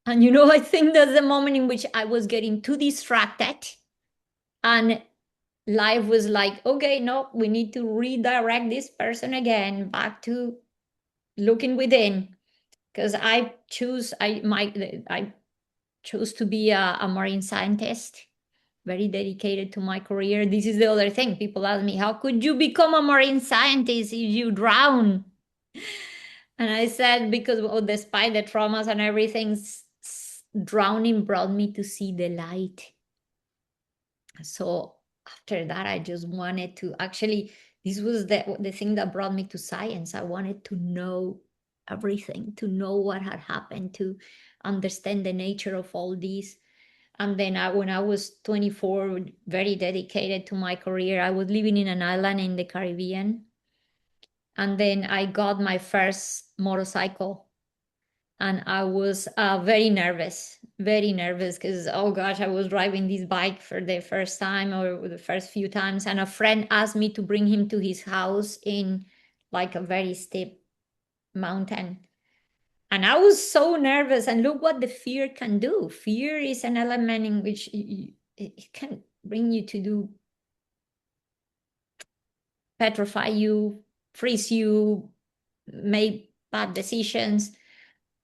And I think that's the moment in which I was getting too distracted. And life was like, okay, no, we need to redirect this person again back to looking within. Because I chose to be a marine scientist, very dedicated to my career. This is the other thing. People ask me, how could you become a marine scientist if you drown? And I said, because despite the traumas and everything, drowning brought me to see the light. So after that, I just wanted to actually, this was the thing that brought me to science. I wanted to know everything, to know what had happened, to understand the nature of all this. And then when I was 24, very dedicated to my career, I was living in an island in the Caribbean. And then I got my first motorcycle. And I was very nervous because, oh gosh, I was driving this bike for the first time or the first few times. And a friend asked me to bring him to his house in like a very steep mountain. And I was so nervous. And look what the fear can do. Fear is an element in which it can bring you to do, petrify you, freeze you, make bad decisions.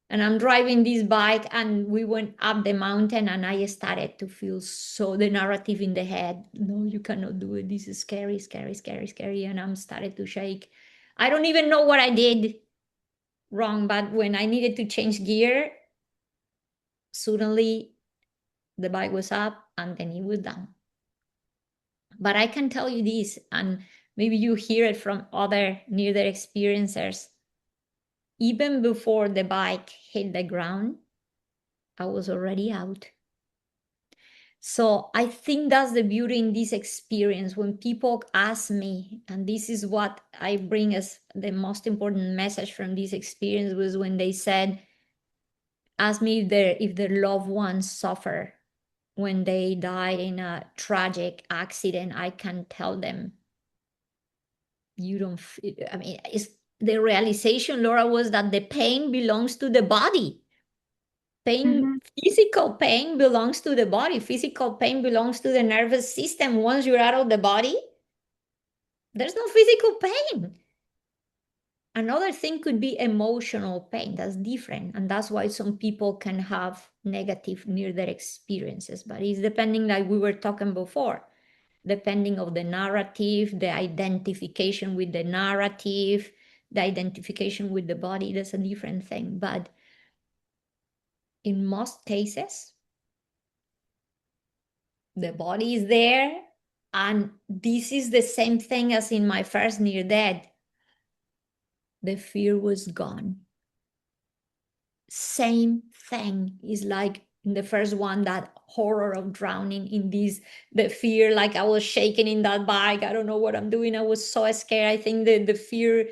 And I'm driving this bike and we went up the mountain and I started to feel so the narrative in the head. No, you cannot do it. This is scary, scary, scary, scary. And I'm started to shake. I don't even know what I did wrong, but when I needed to change gear, suddenly the bike was up and then it was down. But I can tell you this, and maybe you hear it from other near-death experiencers. Even before the bike hit the ground, I was already out. So I think that's the beauty in this experience. When people ask me, and this is what I bring as the most important message from this experience, was when they said, ask me if their loved ones suffer when they died in a tragic accident. I can tell them, you don't I mean, it's the realization, Laura, was that the pain belongs to the body. Pain, Mhm. physical pain belongs to the body. Physical pain belongs to the nervous system. Once you're out of the body, there's no physical pain. Another thing could be emotional pain. That's different. And that's why some people can have negative near-death experiences. But it's depending, like we were talking before, depending of the narrative, the identification with the narrative, the identification with the body. That's a different thing. But in most cases, the body is there. And this is the same thing as in my first near death. The fear was gone. Same thing is like in the first one, that horror of drowning in this, the fear, like I was shaking in that bike. I don't know what I'm doing. I was so scared. I think the fear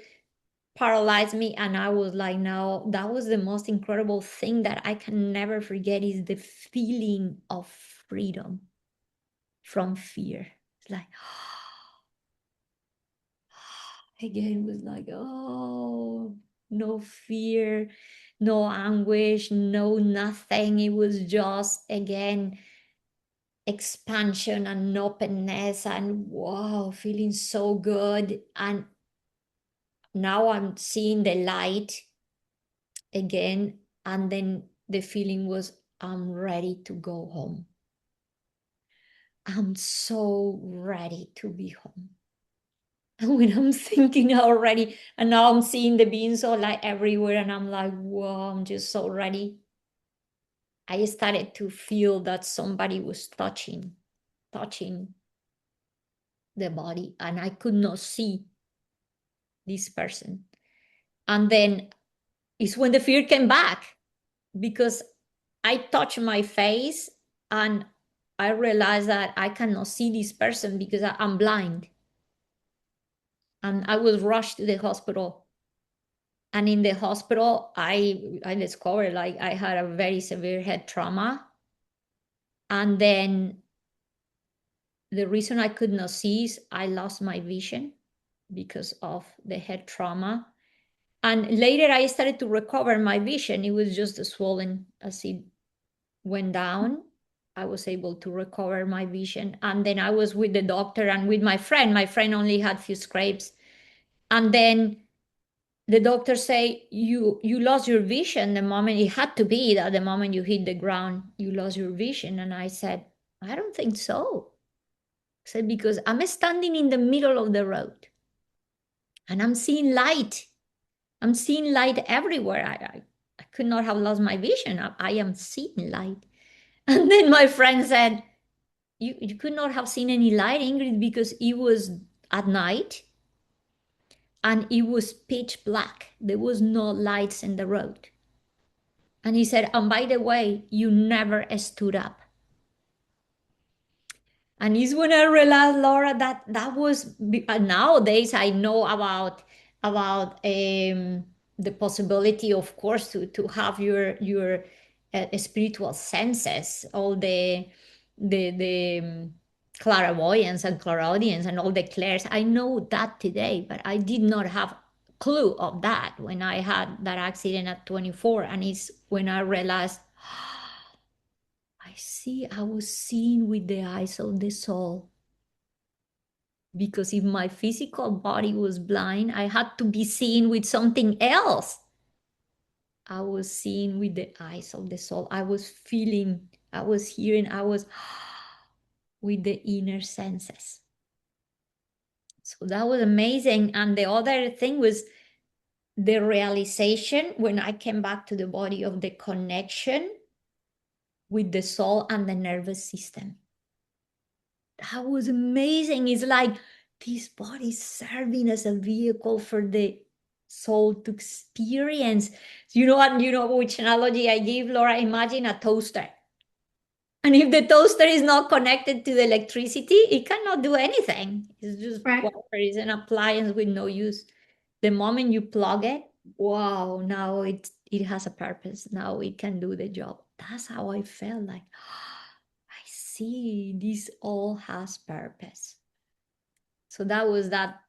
paralyzed me. And I was like, no, that was the most incredible thing that I can never forget, is the feeling of freedom from fear. It's like, again, was like, oh, no fear, no anguish, no nothing. It was just, again, expansion and openness, and wow, feeling so good. And now I'm seeing the light again. And then the feeling was, I'm ready to go home. I'm so ready to be home. And when I'm thinking already, and now I'm seeing the beans all like everywhere, and I'm like, whoa, I'm just so ready. I started to feel that somebody was touching the body, and I could not see this person. And then is when the fear came back, because I touched my face and I realized that I cannot see this person because I'm blind. And I was rushed to the hospital. And in the hospital, I discovered like I had a very severe head trauma. And then the reason I could not see is I lost my vision because of the head trauma. And later I started to recover my vision. It was just a swollen as it went down. I was able to recover my vision. And then I was with the doctor and with my friend. My friend only had few scrapes. And then the doctor say, you lost your vision the moment, it had to be that the moment you hit the ground, you lost your vision. And I said, I don't think so. I said, because I'm standing in the middle of the road and I'm seeing light. I'm seeing light everywhere. I could not have lost my vision. I am seeing light. And then my friend said, you could not have seen any light, Ingrid, because it was at night and it was pitch black. There was no lights in the road. And he said, and by the way, you never stood up. And it's when I realized, Laura, that that was nowadays I know about the possibility, of course, to have your spiritual senses, all the clairvoyance and clairaudience and all the clairs. I know that today, but I did not have clue of that when I had that accident at 24. And it's when I realized, I see, I was seeing with the eyes of the soul. Because if my physical body was blind, I had to be seeing with something else. I was seeing with the eyes of the soul. I was feeling, I was hearing, I was with the inner senses. So that was amazing. And the other thing was the realization when I came back to the body of the connection with the soul and the nervous system. That was amazing. It's like this body serving as a vehicle for the soul to experience. You know what? You know which analogy I give, Laura? Imagine a toaster. And if the toaster is not connected to the electricity, it cannot do anything. It's just Right. whatever. It's an appliance with no use. The moment you plug it, wow, now it has a purpose. Now it can do the job. That's how I felt like, I see this all has purpose. So that was that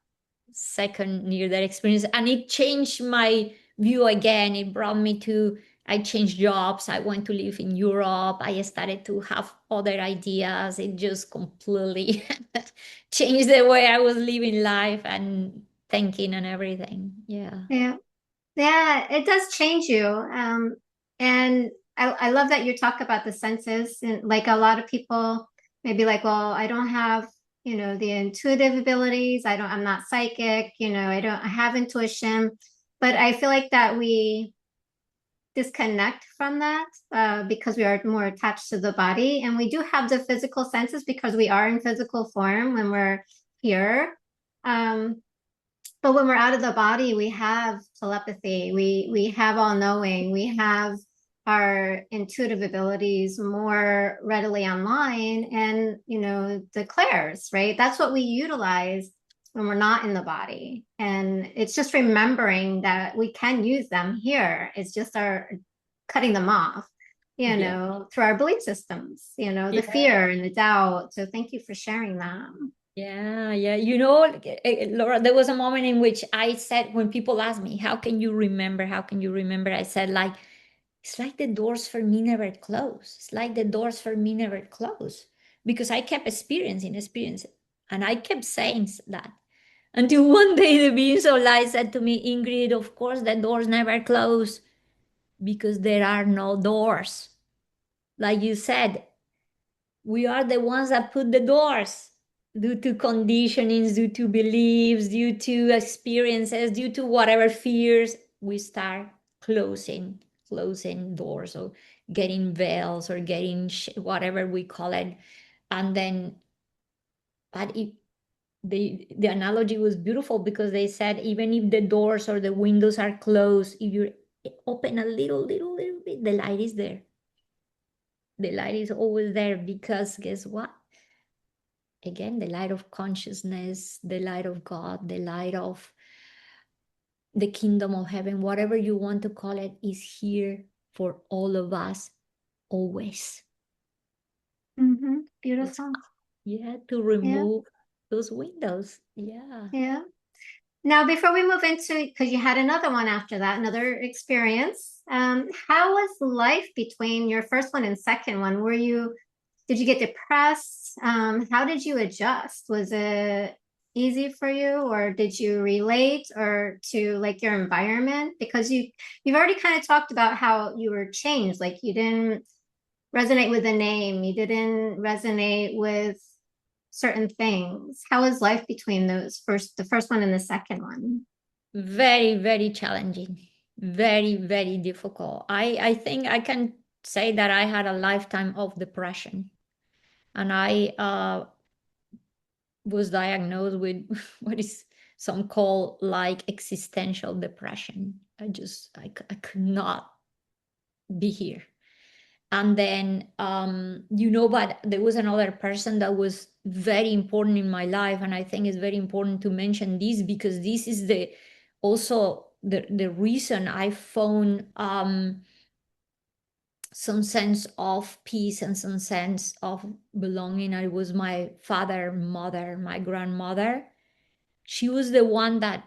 second near death experience. And it changed my view again. It brought me to, I changed jobs. I went to live in Europe. I started to have other ideas. It just completely changed the way I was living life and thinking and everything. Yeah. Yeah. Yeah, it does change you. And I love that you talk about the senses. And like a lot of people maybe like, well, I don't have, the intuitive abilities. I'm not psychic, I have intuition. But I feel like that we disconnect from that because we are more attached to the body. And we do have the physical senses because we are in physical form when we're here. Um, but when we're out of the body, we have telepathy. We have all knowing. We have our intuitive abilities more readily online, and the clairs, right? That's what we utilize when we're not in the body. And it's just remembering that we can use them here. It's just our cutting them off, Yeah. through our belief systems, the Yeah. fear and the doubt. So thank you for sharing that. Yeah, yeah. Laura, there was a moment in which I said, when people ask me, how can you remember? How can you remember? I said, like, it's like the doors for me never close. It's like the doors for me never close because I kept experiencing. And I kept saying that until one day the beings of light said to me, Ingrid, of course the doors never close because there are no doors. Like you said, we are the ones that put the doors due to conditionings, due to beliefs, due to experiences, due to whatever fears, we start closing doors. So getting veils or getting whatever we call it. And then, but the analogy was beautiful because they said even if the doors or the windows are closed, if you open a little bit, the light is there. The light is always there because guess what? Again, the light of consciousness, the light of God, the light of the kingdom of heaven, whatever you want to call it, is here for all of us always. Mm-hmm. Just, Beautiful. yeah, to Yeah. remove those windows. Yeah. Yeah. Now, before we move into, because you had another one after that, another experience, how was life between your first one and second one? Did you get depressed? How did you adjust? Was it easy for you, or did you relate or to like your environment? Because you've already kind of talked about how you were changed, like you didn't resonate with the name, you didn't resonate with certain things. How was life between the first one and the second one? Very, very challenging. Very, very difficult. I think I can say that I had a lifetime of depression. And I was diagnosed with what is some call like existential depression. I could not be here. And then but there was another person that was very important in my life, and I think it's very important to mention this because this is the also the reason I found some sense of peace and some sense of belonging. I was my father, mother, my grandmother. She was the one that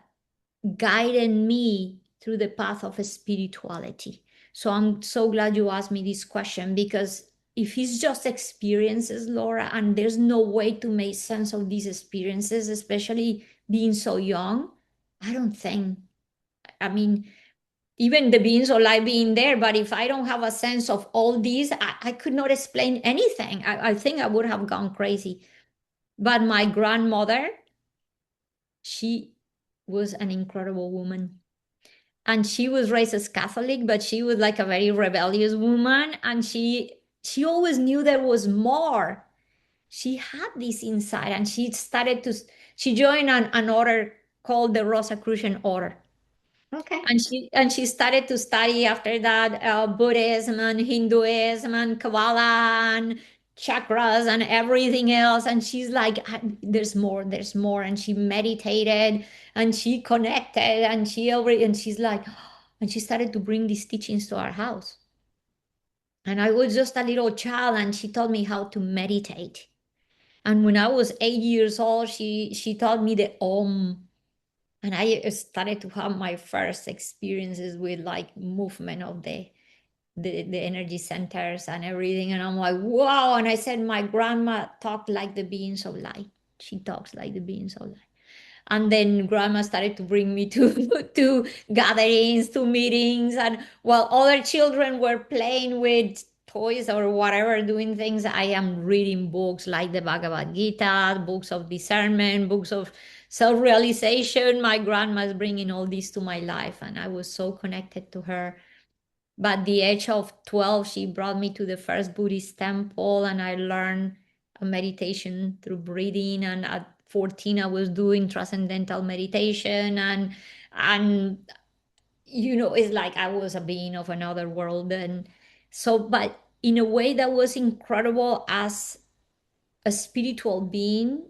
guided me through the path of spirituality. So I'm so glad you asked me this question because if it's just experiences, Laura, and there's no way to make sense of these experiences, especially being so young, I don't think, I mean, even the beings of light being there, but if I don't have a sense of all these, I could not explain anything. I think I would have gone crazy. But my grandmother, she was an incredible woman. And she was raised as Catholic, but she was like a very rebellious woman. And she always knew there was more. She had this inside, and she joined an order called the Rosicrucian Order. Okay. And she started to study after that Buddhism and Hinduism and Kabbalah and chakras and everything else. And she's like, there's more, there's more. And she meditated and she connected and she's like, and she started to bring these teachings to our house. And I was just a little child, and she taught me how to meditate. And when I was 8 years old, she taught me the Om, and I started to have my first experiences with like movement of the energy centers and everything. And I'm like, wow. And I said, my grandma talked like the beings of light. She talks like the beings of light. And then grandma started to bring me to to gatherings, to meetings, and while other children were playing with toys or whatever, doing things, I am reading books like the Bhagavad Gita, books of discernment, books of self-realization. My grandma's bringing all this to my life, and I was so connected to her. But at the age of 12, she brought me to the first Buddhist temple, and I learned a meditation through breathing. And at 14, I was doing transcendental meditation, and it's like I was a being of another world. And so, but in a way that was incredible as a spiritual being,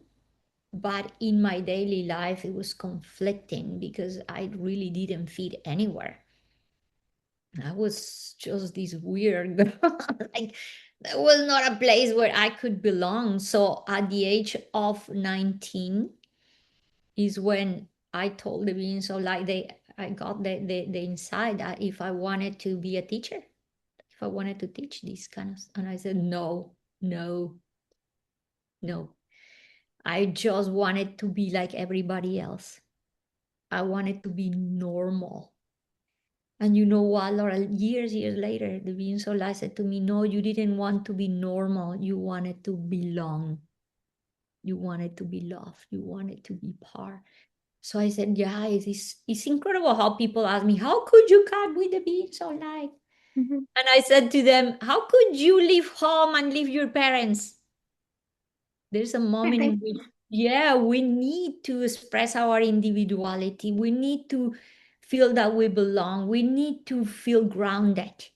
but in my daily life, it was conflicting because I really didn't fit anywhere. I was just this weird girl. Like, there was not a place where I could belong. So at the age of 19 is when I told the being, so like I got the insight that if I wanted to be a teacher, if I wanted to teach these kind of, and I said, no, no, no. I just wanted to be like everybody else. I wanted to be normal. And you know what, Laura? Years later, the being so light said to me, no, you didn't want to be normal. You wanted to belong. You wanted to be loved. You wanted to be part. So I said, yeah, it's incredible how people ask me, how could you cut with the being so light? Mhm. And I said to them, how could you leave home and leave your parents? There's a I moment in think. which, yeah, we need to express our individuality. We need to feel that we belong. We need to feel grounded.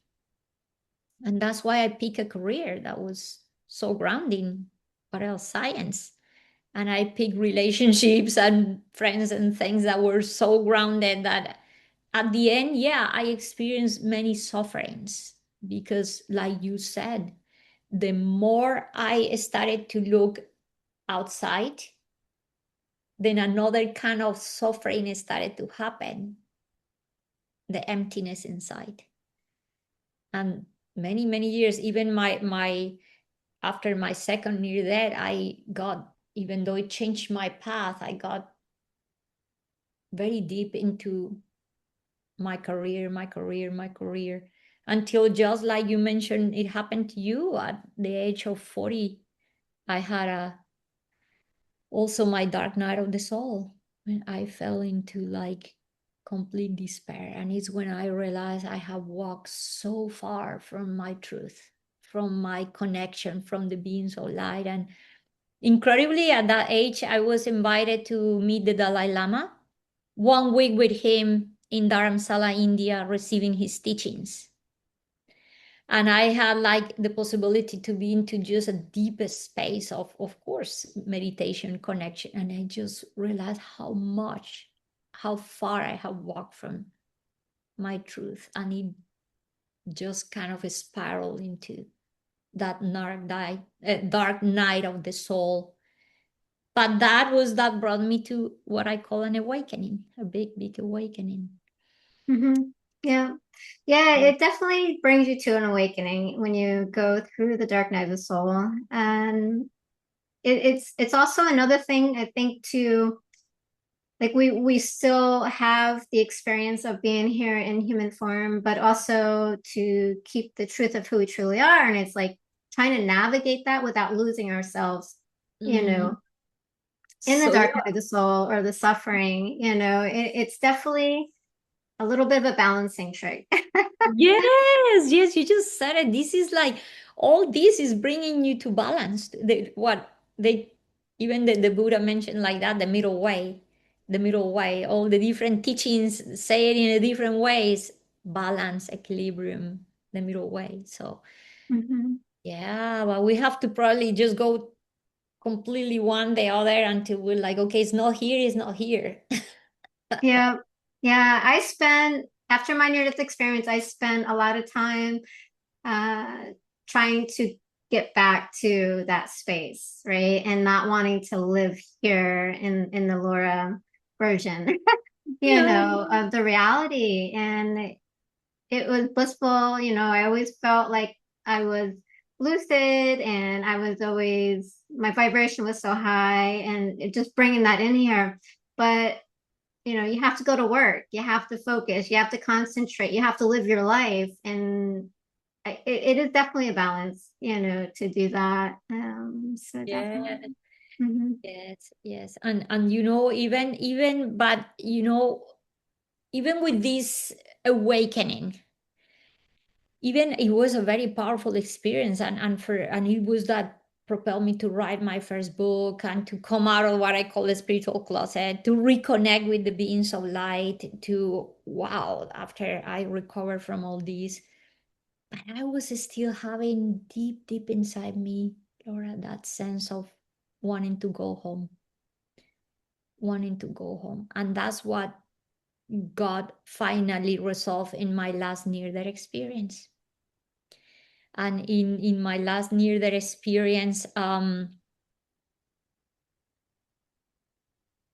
And that's why I picked a career that was so grounding, what else? Science. And I picked relationships and friends and things that were so grounded that at the end, yeah, I experienced many sufferings because, like you said, the more I started to look outside, then another kind of suffering started to happen, the emptiness inside. And many years, even my after my second year there, I got, even though it changed my path, I got very deep into my career, until, just like you mentioned, it happened to you at the age of 40. I had a also my dark night of the soul, when I fell into like complete despair. And it's when I realized I have walked so far from my truth, from my connection, from the beings of light. And incredibly, at that age, I was invited to meet the Dalai Lama, 1 week with him in Dharamsala, India, receiving his teachings. And I had like the possibility to be into just a deepest space of course, meditation, connection. And I just realized how far I have walked from my truth. And it just kind of spiraled into that dark night of the soul. But that brought me to what I call an awakening, a big awakening. Mhm. Yeah. Yeah, Yeah. it definitely brings you to an awakening when you go through the dark night of the soul. And it's also another thing I think to like we still have the experience of being here in human form, but also to keep the truth of who we truly are. And it's like trying to navigate that without losing ourselves, you Mhm. know, in the So dark night yeah. of the soul or the suffering, it's definitely a little bit of a balancing trick. Yes, you just said it. This is like, all this is bringing you to balance. What they, even the Buddha mentioned like that, the middle way. All the different teachings say it in a different ways. Balance, equilibrium, the middle way. So Mhm. yeah, but we have to probably just go completely one the other until we're like, okay, it's not here, it's not here. Yeah. Yeah. After my near death experience, I spent a lot of time uh, trying to get back to that space, right? And not wanting to live here in the Laura version, Yeah. of the reality. And it was blissful. I always felt like I was lucid and I was always, my vibration was so high and just bringing that in here. But you have to go to work, you have to focus, you have to concentrate, you have to live your life. And it is definitely a balance, to do that. So Yeah. definitely. Hmm. Yes. And even but even with this awakening, even it was a very powerful experience, and it was that propelled me to write my first book and to come out of what I call a spiritual closet, to reconnect with the beings of light, to wow, after I recovered from all this. And I was still having deep inside me, Laura, that sense of wanting to go home, wanting to go home. And that's what God finally resolved in my last near death experience. And in my last near death experience, to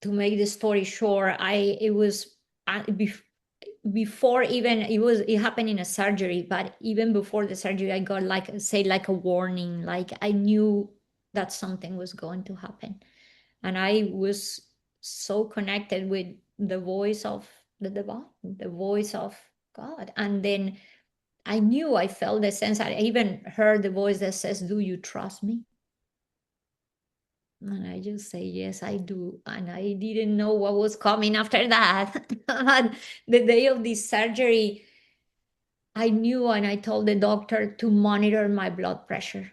make the story short, it was before, even it happened in a surgery, but even before the surgery, I got like a warning, like I knew that something was going to happen. And I was so connected with the voice of the divine, the voice of God. And then I felt the sense, I even heard the voice that says, do you trust me? And I just say, yes, I do. And I didn't know what was coming after that. But the day of this surgery, I knew, and I told the doctor to monitor my blood pressure.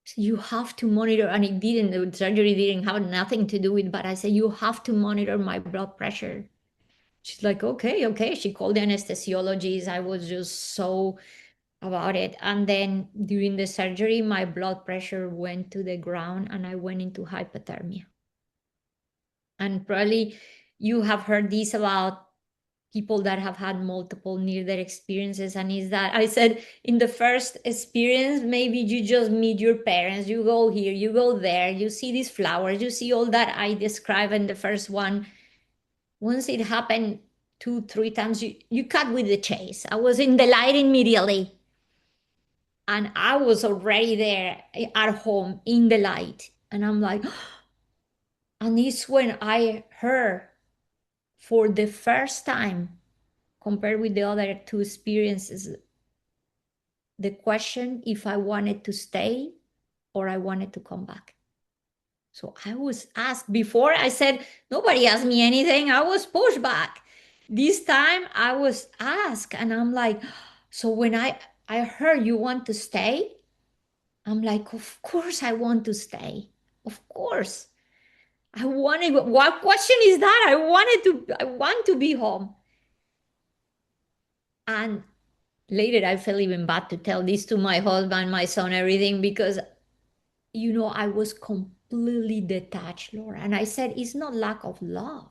So you have to monitor, and it didn't, the surgery didn't have nothing to do with, but I said, you have to monitor my blood pressure. She's like, okay, okay. She called the anesthesiologist. I was just so about it. And then during the surgery, my blood pressure went to the ground and I went into hypothermia. And probably you have heard this about people that have had multiple near-death experiences. And is that I said in the first experience, maybe you just meet your parents, you go here, you go there, you see these flowers, you see all that I described in the first one. Once it happened 2 3 times, you cut with the chase. I was in the light immediately, and I was already there at home in the light, and I'm like, and it's when I heard for the first time, compared with the other two experiences, the question if I wanted to stay or I wanted to come back. So I was asked before, I said, nobody asked me anything. I was pushed back. This time I was asked, and I'm like, so when I heard you want to stay, I'm like, of course I want to stay. Of course. I wanted, what question is that? I want to be home. And later I felt even bad to tell this to my husband, my son, everything, because I was completely detached, Laura. And I said, it's not lack of love.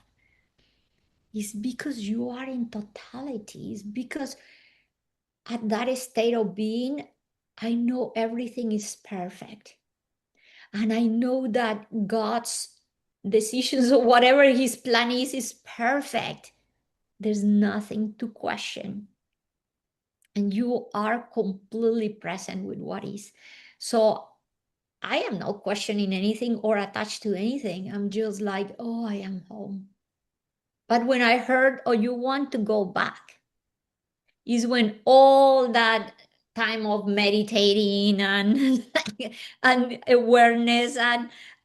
It's because you are in totality. It's because at that state of being, I know everything is perfect. And I know that God's decisions or whatever his plan is perfect. There's nothing to question. And you are completely present with what is. So I am not questioning anything or attached to anything. I'm just like, oh, I am home. But when I heard, oh, you want to go back, is when all that time of meditating and and awareness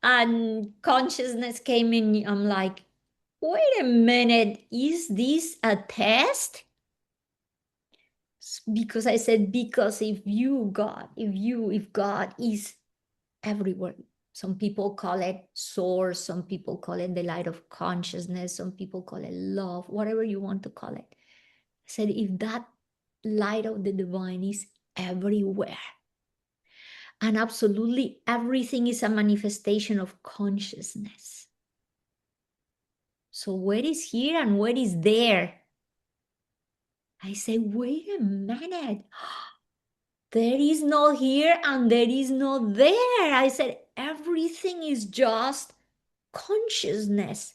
and consciousness came in. I'm like, wait a minute, is this a test? Because I said, because if God is everywhere. Some people call it source, some people call it the light of consciousness, some people call it love, whatever you want to call it. I said, if that light of the divine is everywhere, and absolutely everything is a manifestation of consciousness. So what is here and what is there? I say, wait a minute. There is no here and there is no there. I said, everything is just consciousness,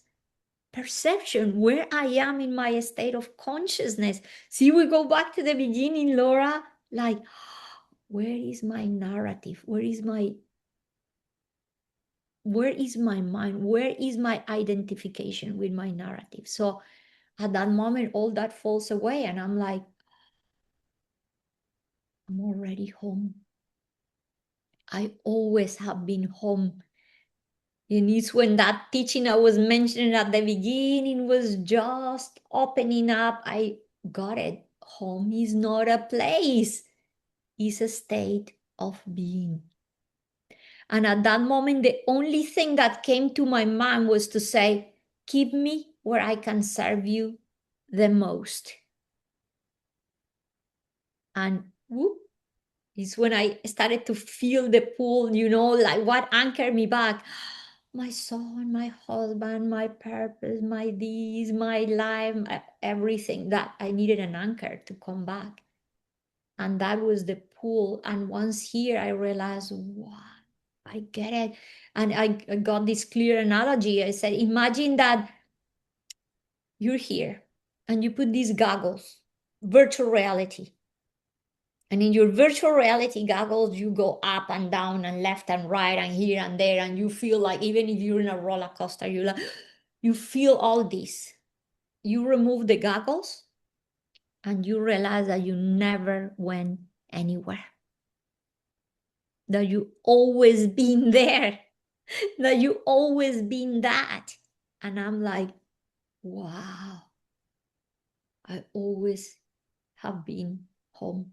perception, where I am in my state of consciousness. See, we go back to the beginning, Laura, like, where is my narrative? Where is my mind? Where is my identification with my narrative? So at that moment, all that falls away, and I'm like, I'm already home. I always have been home. And it's when that teaching I was mentioning at the beginning was just opening up, I got it. Home is not a place, it's a state of being. And at that moment, the only thing that came to my mind was to say, keep me where I can serve you the most. And whoop, is when I started to feel the pull, like what anchored me back. My son, my husband, my purpose, my this, my life, everything that I needed an anchor to come back. And that was the pull. And once here, I realized, wow, I get it. And I got this clear analogy. I said, imagine that you're here and you put these goggles, virtual reality. And in your virtual reality goggles, you go up and down and left and right and here and there. And you feel like, even if you're in a roller coaster, you feel all this. You remove the goggles and you realize that you never went anywhere. That you always been there. That you always been that. And I'm like, wow, I always have been home.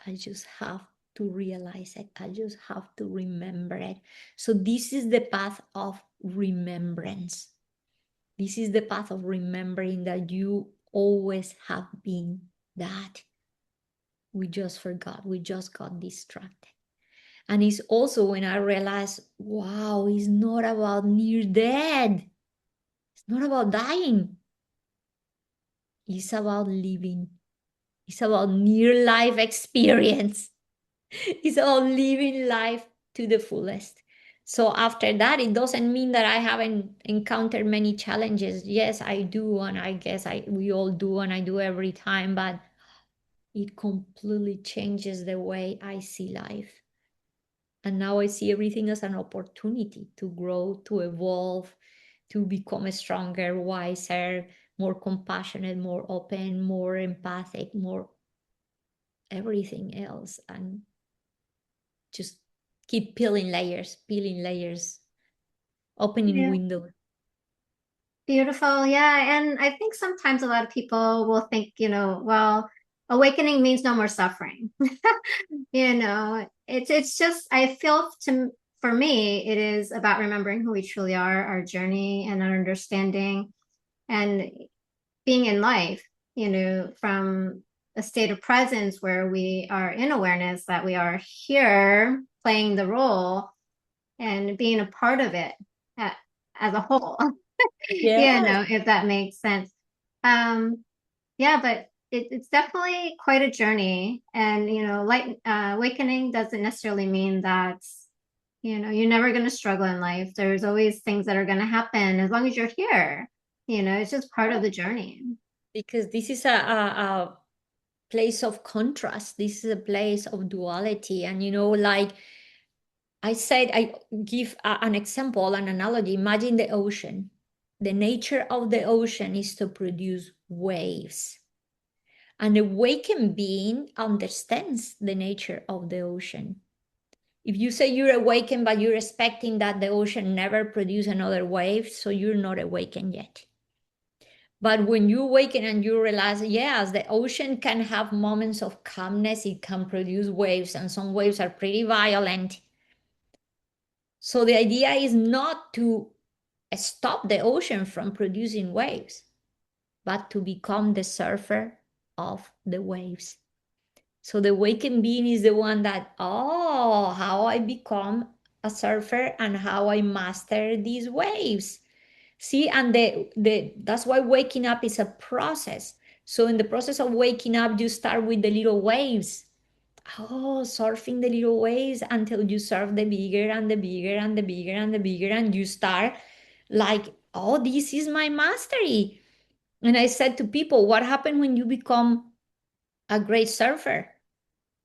I just have to realize it. I just have to remember it. So this is the path of remembrance. This is the path of remembering that you always have been that. We just forgot. We just got distracted. And it's also when I realized, wow, it's not about near dead. It's not about dying. It's about living. It's about near life experience. It's about living life to the fullest. So after that, it doesn't mean that I haven't encountered many challenges. Yes, I do, and I guess we all do, and I do every time, but it completely changes the way I see life. And now I see everything as an opportunity to grow, to evolve, to become stronger, wiser, more compassionate, more open, more empathic, more everything else. And just keep peeling layers, opening Yeah. windows. Beautiful. Yeah. And I think sometimes a lot of people will think, well, awakening means no more suffering. It's just I feel for me, it is about remembering who we truly are, our journey and our understanding and being in life, from a state of presence where we are in awareness that we are here playing the role and being a part of it a- as a whole. Yes, If that makes sense. Um, yeah, but it's definitely quite a journey. And, light awakening doesn't necessarily mean that, you're never going to struggle in life. There's always things that are going to happen as long as you're here. It's just part of the journey. because this is a place of contrast. This is a place of duality. And, like I said, I give an example, an analogy. Imagine the ocean. The nature of the ocean is to produce waves. An awakened being understands the nature of the ocean. If you say you're awakened, but you're expecting that the ocean never produce another wave, so you're not awakened yet. But when you awaken and you realize, yes, the ocean can have moments of calmness, it can produce waves, and some waves are pretty violent. So the idea is not to stop the ocean from producing waves, but to become the surfer of the waves. So the awakened being is the one that, oh, how I become a surfer and how I master these waves. See, and that's why waking up is a process. So in the process of waking up, you start with the little waves. Oh, surfing the little waves until you surf the bigger and the bigger and the bigger and the bigger, and you start like, oh, this is my mastery. And I said to people, what happened when you become a great surfer?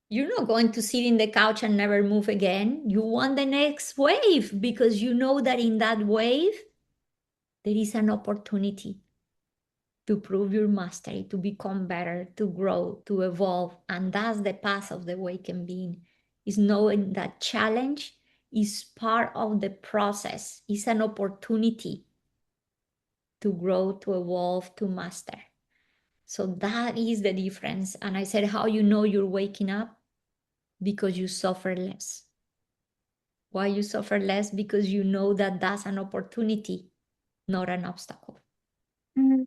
You're not going to sit in the couch and never move again. You want the next wave because you know that in that wave, there is an opportunity to prove your mastery, to become better, to grow, to evolve. And that's the path of the awakened being, is knowing that challenge is part of the process, is an opportunity to grow, to evolve, to master. So that is the difference. And I said, how you know you're waking up? Because you suffer less. Why you suffer less? Because you know that that's an opportunity, not an obstacle. Mhm.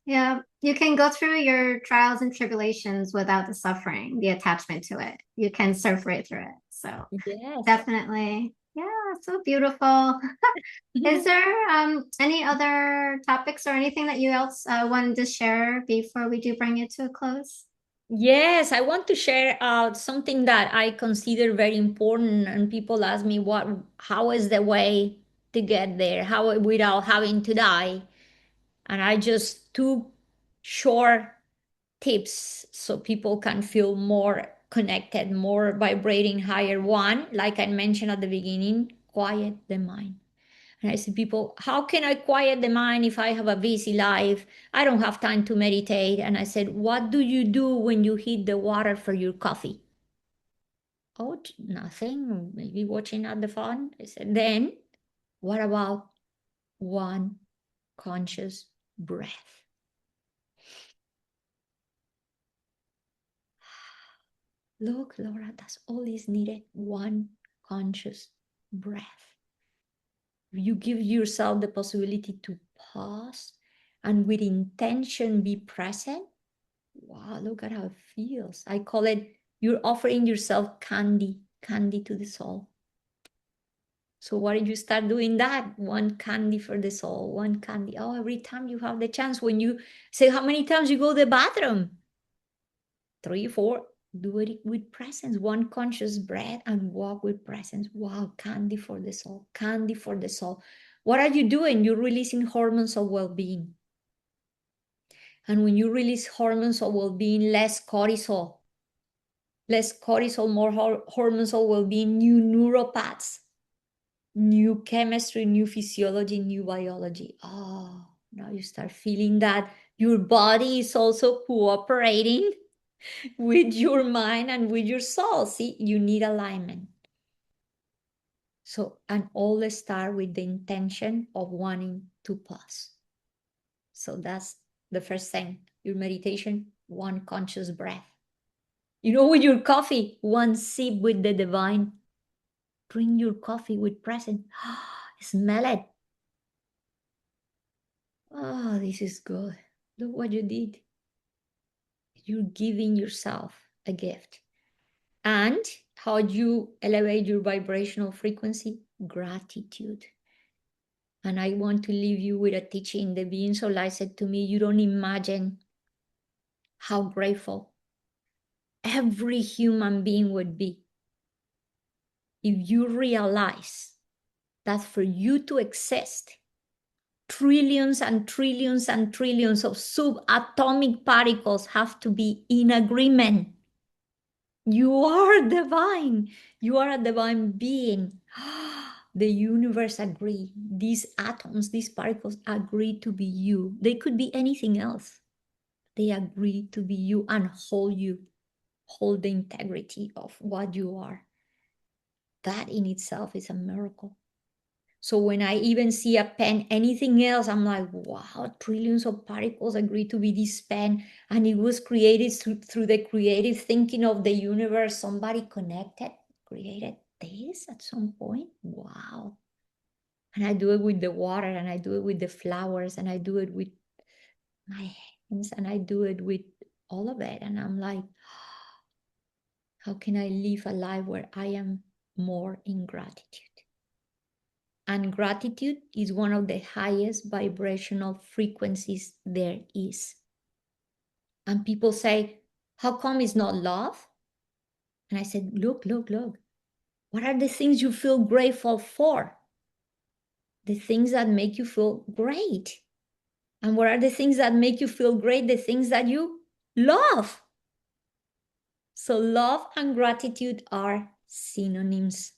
Yeah, you can go through your trials and tribulations without the suffering, the attachment to it. You can surf right through it. So Yes. definitely, yeah, so beautiful. Is there any other topics or anything that you else wanted to share before we do bring it to a close? Yes, I want to share something that I consider very important, and people ask me how is the way to get there, how without having to die, and I just took short tips so people can feel more connected, more vibrating higher. One, like I mentioned at the beginning, quiet the mind. And I see people, how can I quiet the mind if I have a busy life? I don't have time to meditate. And I said, what do you do when you hit the water for your coffee? Oh, nothing. Maybe watching at the phone. I said, then what about one conscious breath? Look, Laura, that's all is needed. One conscious breath. You give yourself the possibility to pause and with intention be present. Wow, look at how it feels. I call it you're offering yourself candy, candy to the soul. So why don't you start doing that? One candy for the soul, one candy. Oh, every time you have the chance, when you say how many times you go to the bathroom, 3, 4, do it with presence, one conscious breath and walk with presence. Wow, candy for the soul, candy for the soul. What are you doing? You're releasing hormones of well-being. And when you release hormones of well-being, less cortisol, more hormones of well-being, new neuropaths, new chemistry, new physiology, new biology. Oh, now you start feeling that your body is also cooperating with your mind and with your soul. See, you need alignment. So, and all start with the intention of wanting to pause. So that's the first thing. Your meditation, one conscious breath. You know, with your coffee, one sip with the divine. Drink your coffee with presence. Smell it. Oh, this is good. Look what you did. You're giving yourself a gift. And how you elevate your vibrational frequency? Gratitude. And I want to leave you with a teaching. The being so light said to me, you don't imagine how grateful every human being would be if you realize that for you to exist, trillions and trillions and trillions of subatomic particles have to be in agreement. You are divine. You are a divine being. The universe agree. These atoms, these particles agree to be you. They could be anything else. They agree to be you and hold you, hold the integrity of what you are. That in itself is a miracle. So when I even see a pen, anything else, I'm like, wow, trillions of particles agree to be this pen. And it was created through the creative thinking of the universe. Somebody connected, created this at some point. Wow. And I do it with the water, and I do it with the flowers, and I do it with my hands, and I do it with all of it. And I'm like, how can I live a life where I am more in gratitude? And gratitude is one of the highest vibrational frequencies there is. And people say, how come it's not love? And I said, look, look, look. What are the things you feel grateful for? The things that make you feel great. And what are the things that make you feel great? The things that you love. So love and gratitude are synonyms.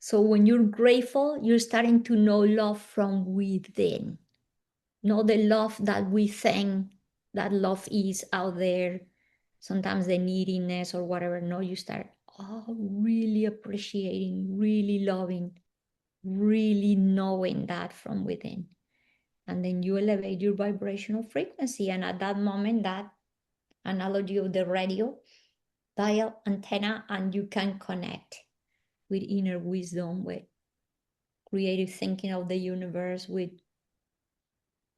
So when you're grateful, you're starting to know love from within. Not the love that we think that love is out there, sometimes the neediness or whatever. No, you start really appreciating, really loving, really knowing that from within. And then you elevate your vibrational frequency. And at that moment, that analogy of the radio, dial antenna, and you can connect with inner wisdom, with creative thinking of the universe, with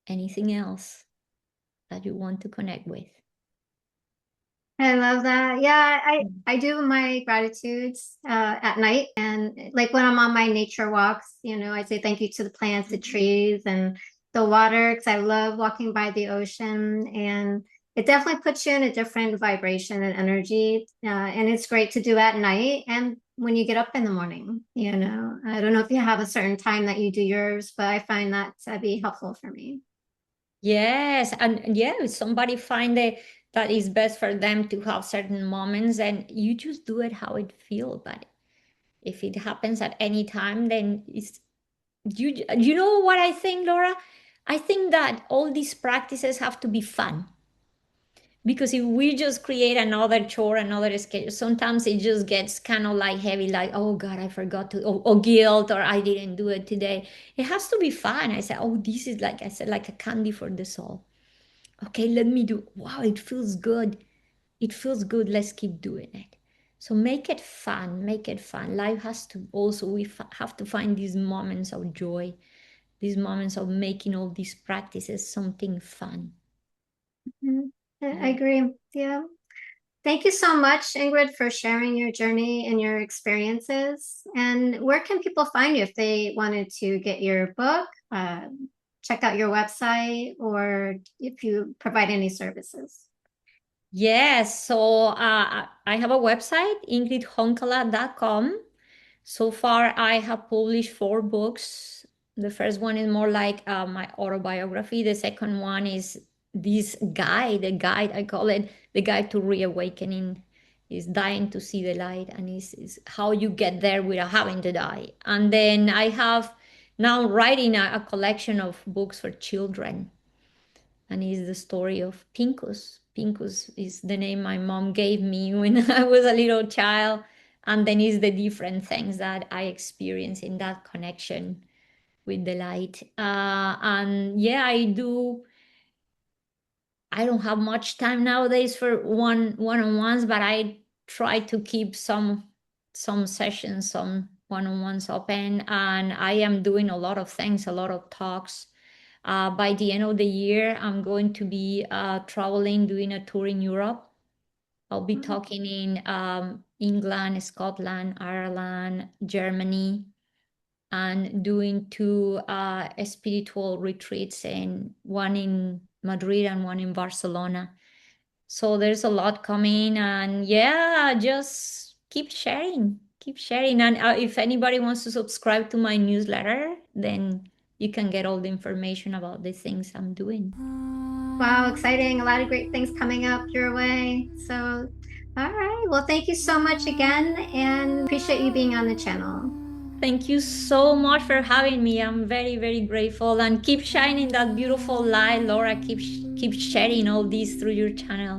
anything else that you want to connect with. I love that. Yeah, I do my gratitudes at night, and like when I'm on my nature walks, I say thank you to the plants, the trees, and the water because I love walking by the ocean, and it definitely puts you in a different vibration and energy. And it's great to do at night and when you get up in the morning. I don't know if you have a certain time that you do yours, but I find that to be helpful for me. Yes, and yeah, if somebody find it that is best for them to have certain moments, and you just do it how it feels. But if it happens at any time, then it's you know what I think, Laura? I think that all these practices have to be fun. Because if we just create another chore, another schedule, sometimes it just gets kind of like heavy, like, oh God, I forgot to, or guilt, or I didn't do it today. It has to be fun. I said, oh, this is like, I said, like a candy for the soul. Okay, let me do, wow, it feels good. it feels good, let's keep doing it. So make it fun, make it fun. Life has to also, have to find these moments of joy, these moments of making all these practices something fun. Mhm. I Yeah. agree. Yeah. Thank you so much, Ingrid, for sharing your journey and your experiences. And where can people find you if they wanted to get your book, check out your website, or if you provide any services? Yes, so I have a website, ingridhonkala.com. So far, I have published four books. The first one is more like my autobiography. The second one is this guide, the guide, I call it the guide to reawakening, is dying to see the light, and is how you get there without having to die. And then I have now writing a collection of books for children, and it's the story of Pincus. Pincus is the name my mom gave me when I was a little child, and then is the different things that I experience in that connection with the light. And yeah, I do. I don't have much time nowadays for one-on-ones, but I try to keep some sessions, some one-on-ones open, and I am doing a lot of things, a lot of talks. By the end of the year, I'm going to be traveling, doing a tour in Europe. I'll be talking in England, Scotland, Ireland, Germany, and doing two spiritual retreats, and one in Madrid and one in Barcelona. So there's a lot coming, and yeah, just keep sharing. And if anybody wants to subscribe to my newsletter, then you can get all the information about the things I'm doing. Wow, exciting. A lot of great things coming up your way. So, all right. Well, thank you so much again and appreciate you being on the channel. Thank you so much for having me. I'm very, very grateful, and keep shining that beautiful light, Laura. Keep sharing all these through your channel.